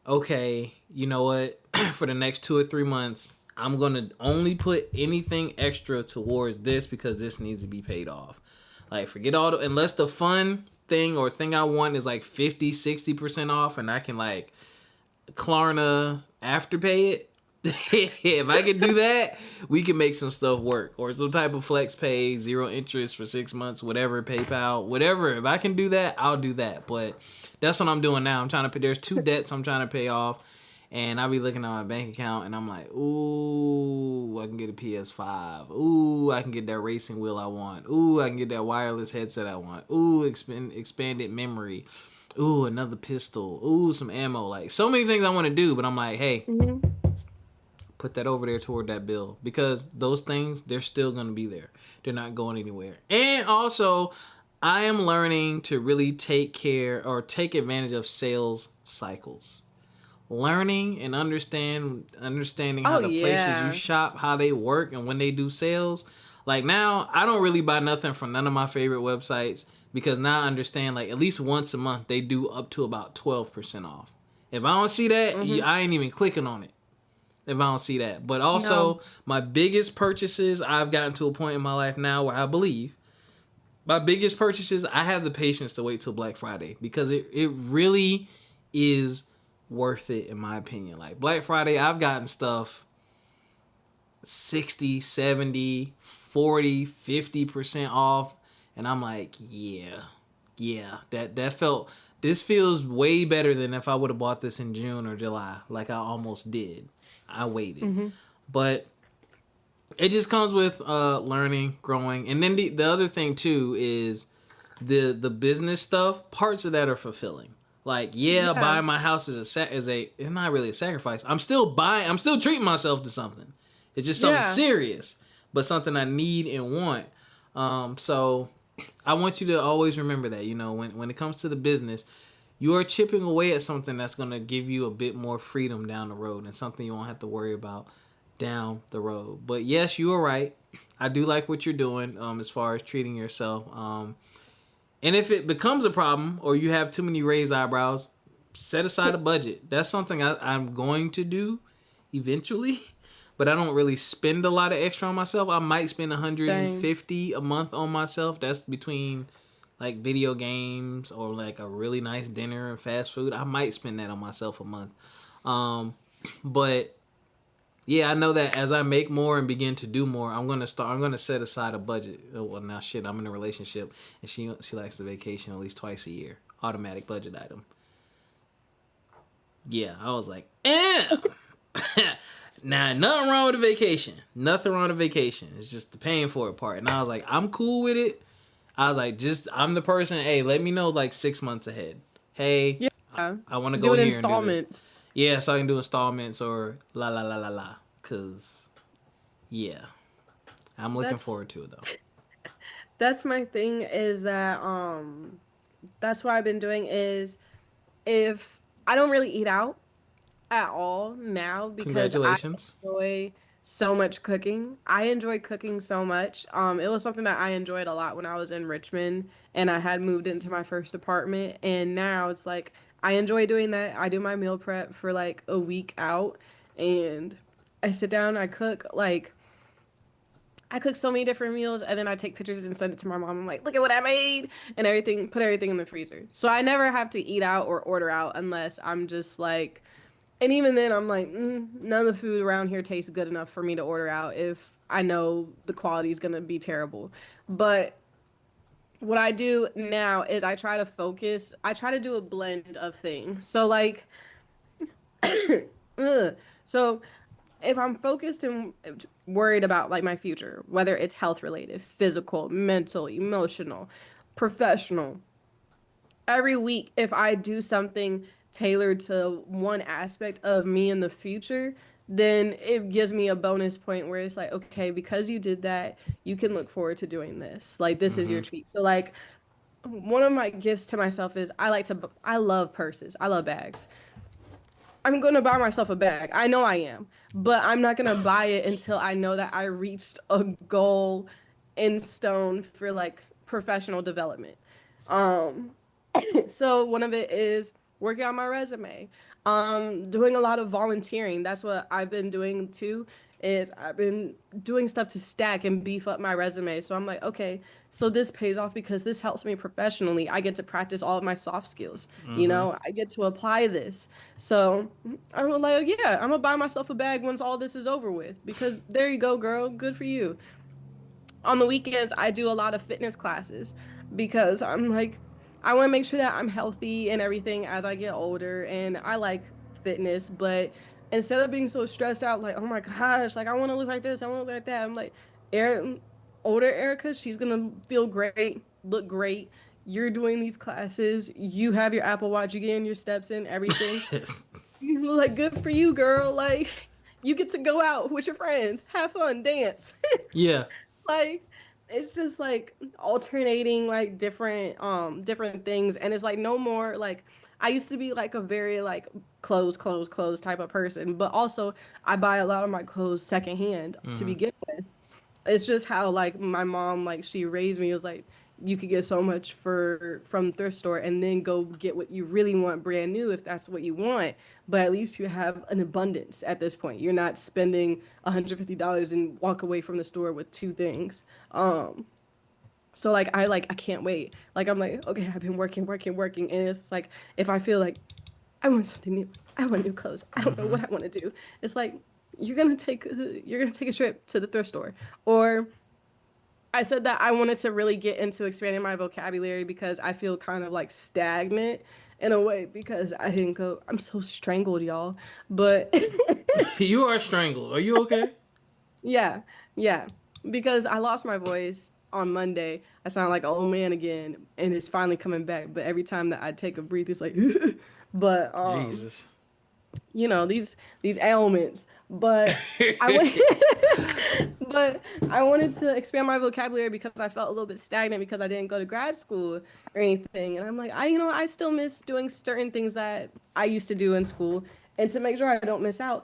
okay, you know what? For the next 2 or 3 months, I'm going to only put anything extra towards this because this needs to be paid off. Like, forget unless the fun thing or thing I want is like 50, 60% off and I can like Klarna afterpay it. If I can do that, we can make some stuff work. Or some type of flex pay, 0 interest for 6 months, whatever, PayPal, whatever. If I can do that, I'll do that. But that's what I'm doing now. I'm trying to pay. There's 2 debts I'm trying to pay off. And I'll be looking at my bank account and I'm like, ooh, I can get a PS5. Ooh, I can get that racing wheel I want. Ooh, I can get that wireless headset I want. Ooh, expanded memory. Ooh, another pistol. Ooh, some ammo. Like, so many things I want to do, but I'm like, hey, put that over there toward that bill. Because those things, they're still going to be there. They're not going anywhere. And also, I am learning to really take care or take advantage of sales cycles. Learning and understanding how the places you shop, how they work and when they do sales. Like now, I don't really buy nothing from none of my favorite websites because now I understand like at least once a month they do up to about 12% off. If I don't see that, I ain't even clicking on it. If I don't see that. But also, my biggest purchases, I've gotten to a point in my life now where I believe my biggest purchases, I have the patience to wait till Black Friday because it really is worth it in my opinion. Like Black Friday, I've gotten stuff 60, 70, 40, 50% off and I'm like, this feels way better than if I would have bought this in June or July like I almost did. I waited. But it just comes with learning, growing. And then the other thing too is the business stuff, parts of that are fulfilling. Like, buying my house is it's not really a sacrifice. I'm still treating myself to something. It's just something serious, but something I need and want. So I want you to always remember that, you know, when it comes to the business, you are chipping away at something that's going to give you a bit more freedom down the road and something you won't have to worry about down the road. But yes, you are right. I do like what you're doing as far as treating yourself. And if it becomes a problem or you have too many raised eyebrows, set aside a budget. That's something I'm going to do eventually, but I don't really spend a lot of extra on myself. I might spend $150 a month on myself. That's between like video games or like a really nice dinner and fast food. I might spend that on myself a month. But yeah, I know that as I make more and begin to do more, I'm gonna set aside a budget. Well, now shit, I'm in a relationship and she likes to vacation at least twice a year. Automatic budget item. Yeah, I was like, Nah, nothing wrong with a vacation. Nothing wrong with a vacation. It's just the paying for it part. And I was like, I'm cool with it. I was like, I'm the person. Hey, let me know like 6 months ahead. Hey, I want to go do it here installments. Yeah, so I can do installments or la la la la la. Cause yeah, I'm looking That's forward to it though. that's my thing is that that's what I've been doing is if I don't really eat out at all now because I Congratulations. enjoy so much cooking. I enjoy cooking so much. It was something that I enjoyed a lot when I was in Richmond and I had moved into my first apartment. And now it's like I enjoy doing that. I do my meal prep for like a week out and I sit down, I cook like I cook so many different meals and then I take pictures and send it to my mom. I'm like, look at what I made and everything, put everything in the freezer. So I never have to eat out or order out unless I'm just like, and even then I'm like, none of the food around here tastes good enough for me to order out if I know the quality is going to be terrible. But what I do now is I try to focus, I try to do a blend of things. So like, ugh. So if I'm focused and worried about like my future, whether it's health related, physical, mental, emotional, professional, every week if I do something tailored to one aspect of me in the future, then it gives me a bonus point where it's like, okay, because you did that, you can look forward to doing this. Like this is your Mm-hmm. treat. So like one of my gifts to myself is I love purses. I love bags. I'm going to buy myself a bag. I know I am, but I'm not going to buy it until I know that I reached a goal in stone for like professional development. Um, so one of it is working on my resume, doing a lot of volunteering. That's what I've been doing too, is I've been doing stuff to stack and beef up my resume. So I'm like, okay, so this pays off because this helps me professionally. I get to practice all of my soft skills. You Mm-hmm. know, I get to apply this. So I'm like, yeah, I'm gonna buy myself a bag once all this is over with because there you go, girl. Good for you. On the weekends, I do a lot of fitness classes because I'm like, I want to make sure that I'm healthy and everything as I get older. And I like fitness, but instead of being so stressed out, like, oh my gosh, like I want to look like this, I want to look like that, I'm like, Eric, older Erica, she's gonna feel great, look great. You're doing these classes, you have your Apple Watch, you getting your steps in, everything. Like, good for you, girl. Like, you get to go out with your friends, have fun, dance. Yeah. Like it's just like alternating like different things and it's like no more like I used to be like a very like clothes type of person, but also I buy a lot of my clothes secondhand to Mm-hmm. begin with. It's just how like my mom like she raised me. It was like you could get so much for from thrift store and then go get what you really want brand new if that's what you want. But at least you have an abundance at this point. You're not spending $150 and walk away from the store with two things. Um, so like I can't wait. Like I'm like, okay, I've been working, and it's like if I feel like I want something new, I want new clothes. I don't know Mm-hmm. what I want to do. It's like you're gonna take a trip to the thrift store, or I said that I wanted to really get into expanding my vocabulary because I feel kind of like stagnant in a way because I didn't go. I'm so strangled, y'all. But You are strangled. Are you okay? yeah, yeah, because I lost my voice on Monday. I sound like an old man again, and it's finally coming back. But every time that I take a breath, it's like, but Jesus. you know these ailments. But I went, but I wanted to expand my vocabulary because I felt a little bit stagnant because I didn't go to grad school or anything. And I'm like, I still miss doing certain things that I used to do in school, and to make sure I don't miss out,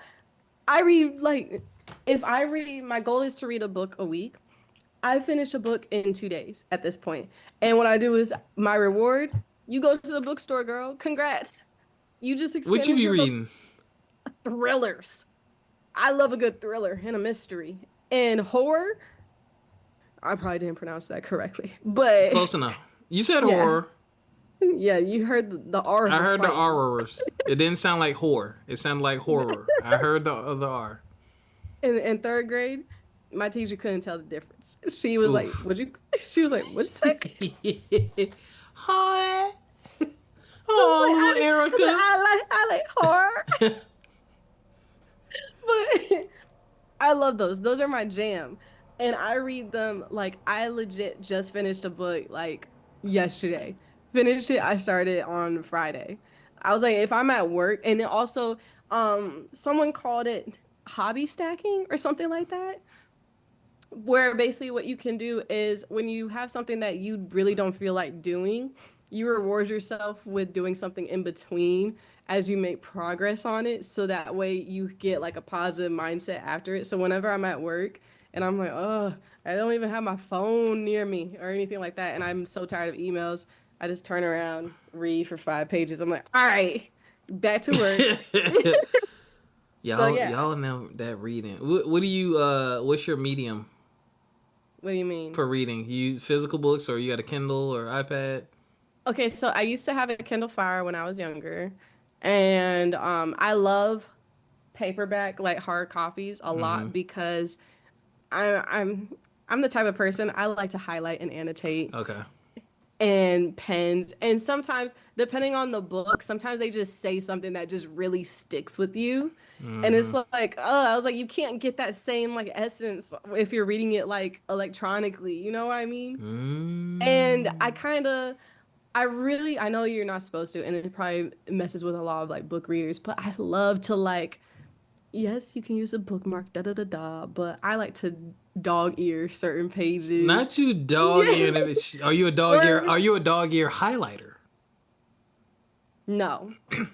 I read like if I read, my goal is to read a book a week. I finish a book in 2 days at this point. And what I do is my reward, you go to the bookstore, girl. Congrats. You just What you expanded be your reading? thrillers. I love a good thriller and a mystery. And horror, I probably didn't pronounce that correctly. But Close enough. You said yeah. horror. Yeah, you heard the R's I were heard the fighting. R's. It didn't sound like whore. It sounded like horror. I heard the R. In third grade, my teacher couldn't tell the difference. She was like, Oof. "Would you?" She was like, "What'd you say?" Hi. I was Oh, like, little Erica. I like horror, but I love those. Those are my jam, and I read them like I legit just finished a book like yesterday. Finished it. I started on Friday. I was like, if I'm at work, and then also Someone called it hobby stacking or something like that, where basically what you can do is when you have something that you really don't feel like doing, you reward yourself with doing something in between as you make progress on it. So that way you get like a positive mindset after it. So whenever I'm at work and I'm like, oh, I don't even have my phone near me or anything like that, and I'm so tired of emails, I just turn around, read for 5 pages. I'm like, all right, back to work. So yeah. Y'all know that reading. What do you what's your medium What do you mean? for reading? You use physical books or you got a Kindle or iPad? Okay, so I used to have a Kindle Fire when I was younger, and I love paperback, like hard copies, a lot because I, I'm I'm the type of person I like to highlight and annotate Okay. and pens, and sometimes depending on the book, sometimes they just say something that just really sticks with you, and it's like, oh, I was like, you can't get that same like essence if you're reading it like electronically, you know what I mean? And I know you're not supposed to, and it probably messes with a lot of like book readers, but I love to like, yes, you can use a bookmark, da da da da, but I like to dog ear certain pages. Not you dog ear. Are you a dog ear? Are you a dog ear highlighter? No.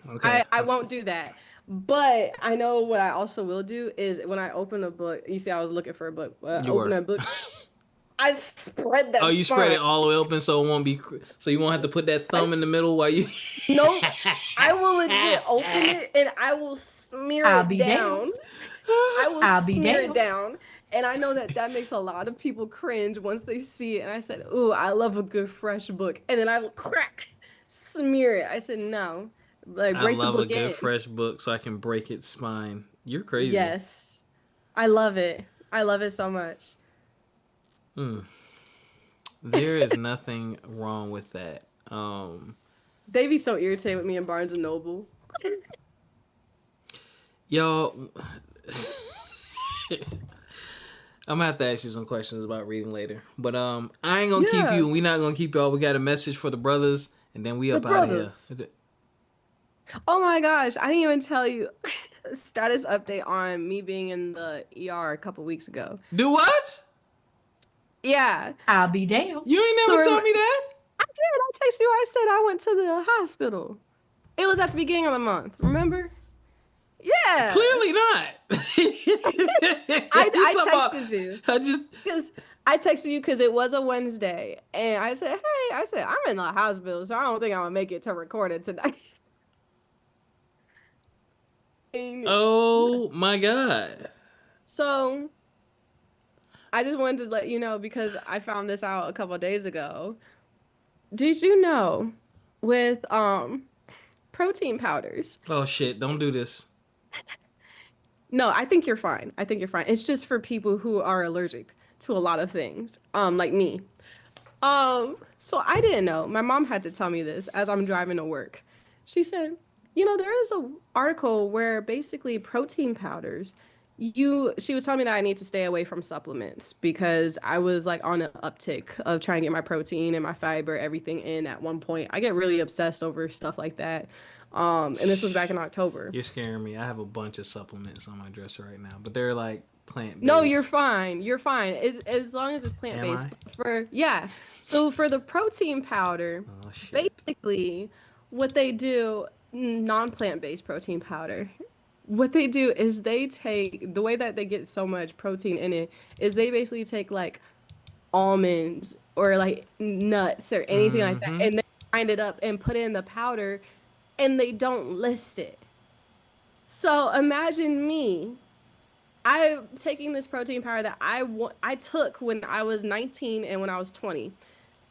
Okay. I won't do that. But I know what I also will do is when I open a book, you see I was looking for a book. A book, I spread that. Oh, you spread it all the way open so it won't be. So you won't have to put that thumb in the middle while you. Nope. I will legit open it and I will smear it down. I will smear it down. And I know that makes a lot of people cringe once they see it. And I said, ooh, I love a good fresh book. And then I will smear it. I said, no. Like, break the book in. I love a good fresh book so I can break its spine. You're crazy. Yes. I love it. I love it so much. There is nothing wrong with that. They be so irritated with me in Barnes and Noble. Y'all, I'm gonna have to ask you some questions about reading later. But I ain't gonna keep you. We not gonna keep y'all. We got a message for the brothers, and then we up out of here. Oh my gosh, I didn't even tell you status update on me being in the ER a couple weeks ago. Do what? Yeah. I'll be damned. You ain't never told me that? I did. I texted you. I said I went to the hospital. It was at the beginning of the month. Remember? Yeah. Clearly not. I texted you. Because I texted you because it was a Wednesday. And I said, hey, I'm in the hospital, so I don't think I'm going to make it to record it tonight. Oh my God. So I just wanted to let you know because I found this out a couple of days ago. Did you know with protein powders? Oh shit, don't do this. No, I think you're fine. It's just for people who are allergic to a lot of things, like me. So I didn't know. My mom had to tell me this as I'm driving to work. She said, there is an article where basically protein powders, she was telling me that I need to stay away from supplements because I was like on an uptick of trying to get my protein and my fiber, everything in at one point. I get really obsessed over stuff like that. And this was back in October. You're scaring me. I have a bunch of supplements on my dresser right now, but they're like plant-based. No, you're fine. As long as it's plant-based. So for the protein powder, basically what they do, non-plant-based protein powder, what they do is they take, the way that they get so much protein in it is they basically take like almonds or like nuts or anything like that, and they grind it up and put it in the powder, and they don't list it. So imagine me, I'm taking this protein powder that I took when I was 19 and when I was 20.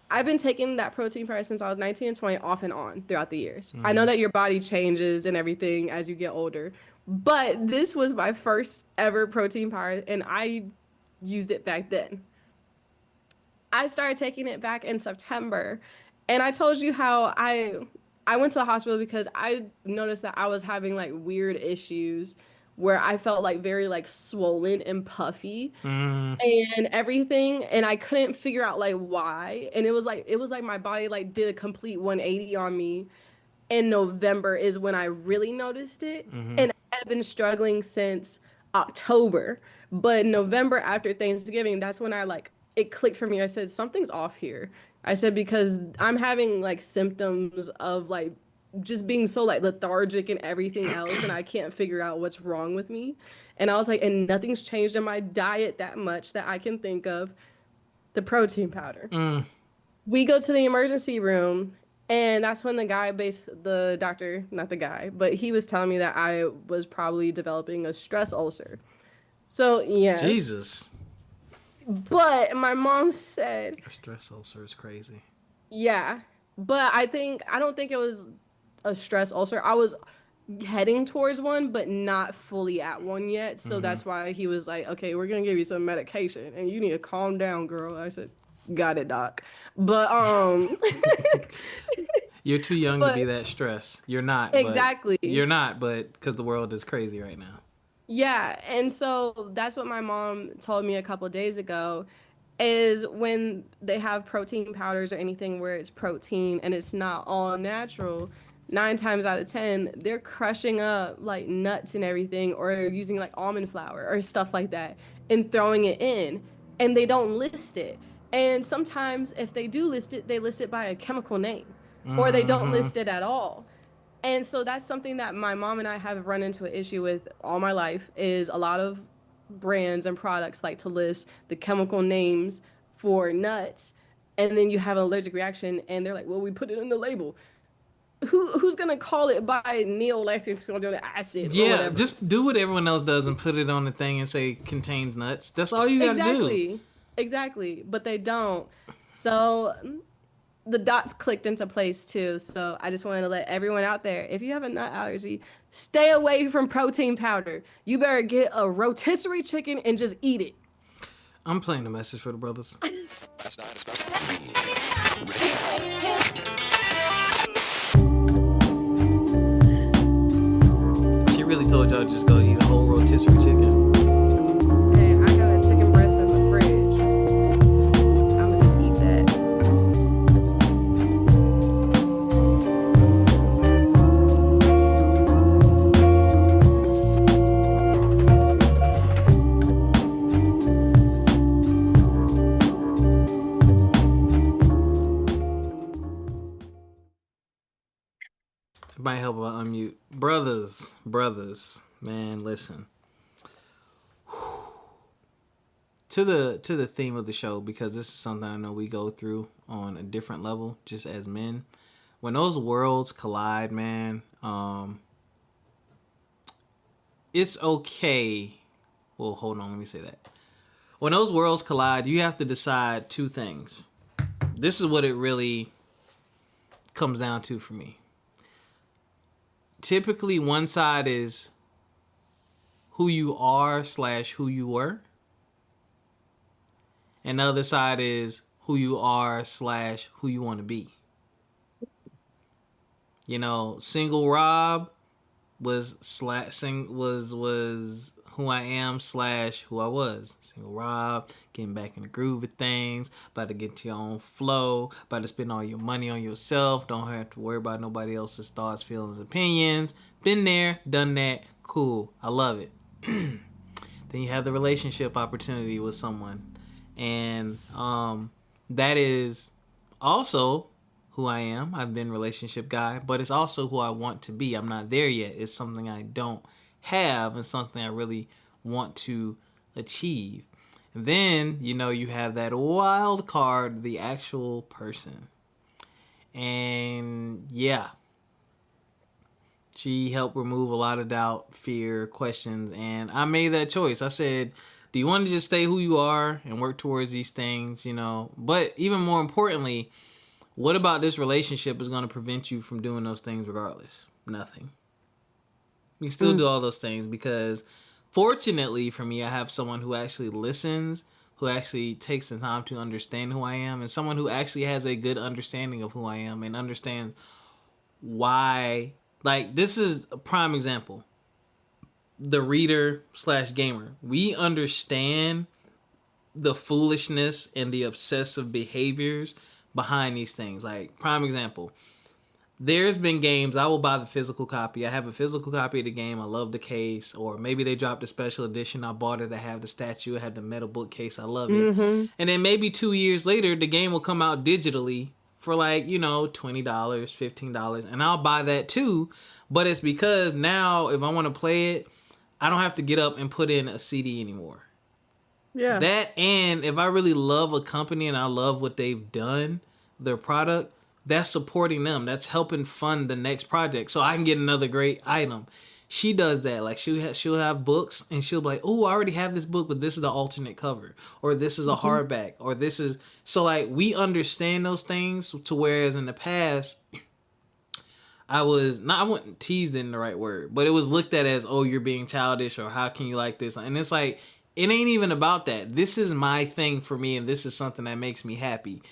I've been taking that protein powder since I was 19 and 20 off and on throughout the years. I know that your body changes and everything as you get older, but this was my first ever protein powder and I used it back then. I started taking it back in September, and I told you how I went to the hospital because I noticed that I was having like weird issues where I felt like very like swollen and puffy and everything, and I couldn't figure out like why. And it was like my body like did a complete 180 on me. In November is when I really noticed it, and had been struggling since October, but November after Thanksgiving, that's when I like it clicked for me. I said something's off here. I said because I'm having like symptoms of like just being so like lethargic and everything else, and I can't figure out what's wrong with me. And I was like, and nothing's changed in my diet that much that I can think of. The protein powder. We go to the emergency room, and that's when the doctor, not the guy, but he was telling me that I was probably developing a stress ulcer. So, yes. Jesus. But my mom said, A stress ulcer is crazy. yeah. But I don't think it was a stress ulcer. I was heading towards one, but not fully at one yet. So that's why he was like, okay, we're gonna give you some medication and you need to calm down, girl. I said, got it, doc. But You're too young to but be that stressed. You're not. exactly. You're not, but because the world is crazy right now. Yeah, and so that's what my mom told me a couple days ago is when they have protein powders or anything where it's protein and it's not all natural, 9 times out of 10, they're crushing up like nuts and everything or using like almond flour or stuff like that and throwing it in and they don't list it. And sometimes if they do list it, they list it by a chemical name or they don't list it at all. And so that's something that my mom and I have run into an issue with all my life is a lot of brands and products like to list the chemical names for nuts and then you have an allergic reaction and they're like, well, we put it in the label. Who's gonna call it by neolactic acid or Yeah, whatever? just do what everyone else does and put it on the thing and say contains nuts. That's all you gotta do. Exactly. But they don't. So the dots clicked into place too. So I just wanted to let everyone out there, if you have a nut allergy, stay away from protein powder. You better get a rotisserie chicken and just eat it. I'm playing the message for the brothers. She really told y'all just go eat a whole rotisserie chicken. Hey, I got a chicken breast in the fridge. I'm gonna just eat that. It might help if I unmute. Brothers, man, listen. To the theme of the show, because this is something I know we go through on a different level, just as men. When those worlds collide, man, it's okay. Well, hold on, let me say that. When those worlds collide, you have to decide two things. This is what it really comes down to for me. Typically, one side is who you are / who you were. And the other side is who you are / who you want to be. You know, single Rob was who I am / who I was. Single Rob, getting back in the groove of things, about to get to your own flow, about to spend all your money on yourself, don't have to worry about nobody else's thoughts, feelings, opinions. Been there, done that, cool, I love it. Then you have the relationship opportunity with someone. And that is also who I am. I've been a relationship guy, but it's also who I want to be. I'm not there yet. It's something I don't have and something I really want to achieve. And then, you know, you have that wild card, the actual person. And yeah, she helped remove a lot of doubt, fear, questions, and I made that choice. I said, do you want to just stay who you are and work towards these things, you know? But even more importantly, what about this relationship is going to prevent you from doing those things regardless? Nothing. You can still do all those things because fortunately for me, I have someone who actually listens, who actually takes the time to understand who I am, and someone who actually has a good understanding of who I am and understands why. Like, this is a prime example. The reader / gamer. We understand the foolishness and the obsessive behaviors behind these things. Like, prime example. there's been games I will buy the physical copy. I have a physical copy of the game. I love the case. Or maybe they dropped a special edition. I bought it. I have the statue. I have the metal bookcase. I love it. Mm-hmm. And then maybe 2 years later, the game will come out digitally for like, $20, $15. And I'll buy that too. But it's because now if I want to play it, I don't have to get up and put in a CD anymore. Yeah. That, and if I really love a company and I love what they've done, their product, that's supporting them. That's helping fund the next project, so I can get another great item. She does that. Like she'll have books, and she'll be like, "Oh, I already have this book, but this is the alternate cover, or this is a hardback, or this is." So like we understand those things. To whereas in the past, I wouldn't teased in the right word, but it was looked at as, "Oh, you're being childish," or "How can you like this?" And it's like it ain't even about that. This is my thing for me, and this is something that makes me happy.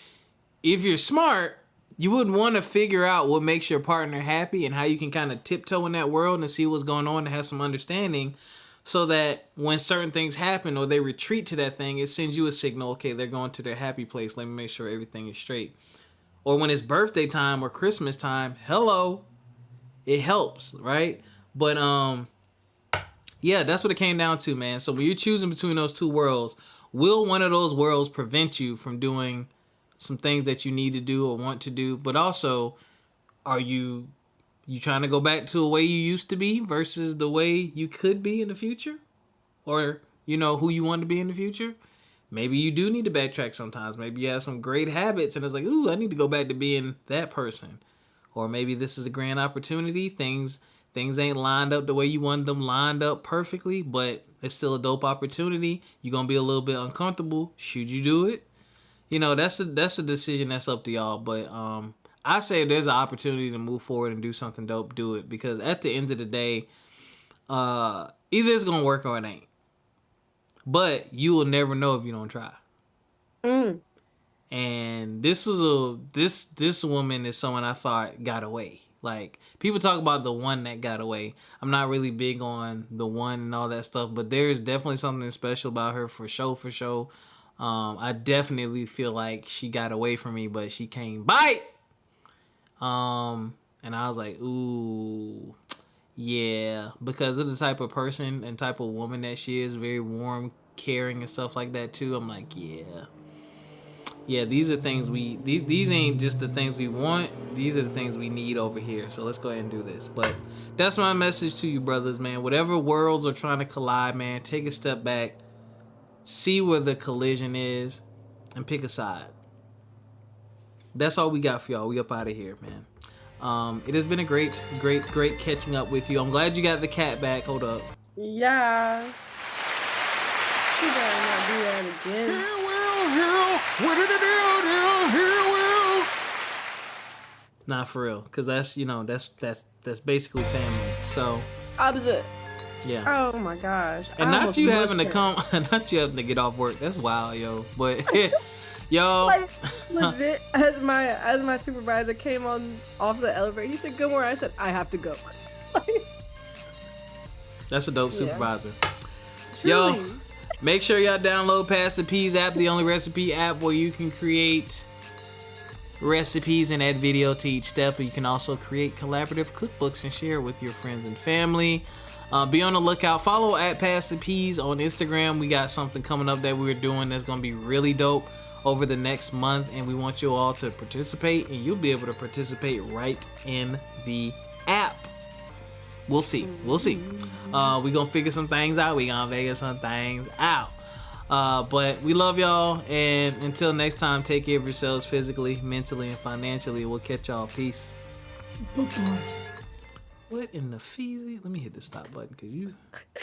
If you're smart, you would want to figure out what makes your partner happy and how you can kind of tiptoe in that world and see what's going on and have some understanding, so that when certain things happen or they retreat to that thing, it sends you a signal, okay, they're going to their happy place. Let me make sure everything is straight. Or when it's birthday time or Christmas time, hello, it helps, right? But yeah, that's what it came down to, man. So when you're choosing between those two worlds, will one of those worlds prevent you from doing some things that you need to do or want to do? But also, are you trying to go back to the way you used to be versus the way you could be in the future? Or, who you want to be in the future? Maybe you do need to backtrack sometimes. Maybe you have some great habits and it's like, ooh, I need to go back to being that person. Or maybe this is a grand opportunity. Things ain't lined up the way you want them lined up perfectly, but it's still a dope opportunity. You're going to be a little bit uncomfortable. Should you do it? That's a decision that's up to y'all. But I say if there's an opportunity to move forward and do something dope, do it. Because at the end of the day, either it's going to work or it ain't. But you will never know if you don't try. And this woman is someone I thought got away. Like, people talk about the one that got away. I'm not really big on the one and all that stuff, but there's definitely something special about her for sure. I definitely feel like she got away from me, but she came bite. And I was like, ooh, yeah, because of the type of person and type of woman that she is, very warm, caring, and stuff like that too. I'm like, yeah, these are things these ain't just the things we want. These are the things we need over here. So let's go ahead and do this. But that's my message to you, brothers, man. Whatever worlds are trying to collide, man, take a step back. See where the collision is and pick a side. That's all we got for y'all. We up out of here, man. It has been a great catching up with you. I'm glad you got the cat back. Hold up. Yeah. She better not do that again. Nah, for real. Because that's, that's basically family. So. Opposite. Yeah. Oh my gosh. And not you having to get off work. That's wild, yo. But yo, like, legit, as my supervisor came off the elevator, he said, "Good morning." I said, "I have to go." That's a dope supervisor. Truly. Yo, make sure y'all download Pass the Peas app, the only recipe app where you can create recipes and add video to each step. You can also create collaborative cookbooks and share with your friends and family. Be on the lookout. Follow at Pass the Peas on Instagram. We got something coming up that we're doing that's going to be really dope over the next month, and we want you all to participate, and you'll be able to participate right in the app. We'll see. We're going to figure some things out. But we love y'all, and until next time, take care of yourselves physically, mentally, and financially. We'll catch y'all. Peace. Bye-bye. What in the feezy? Let me hit the stop button because you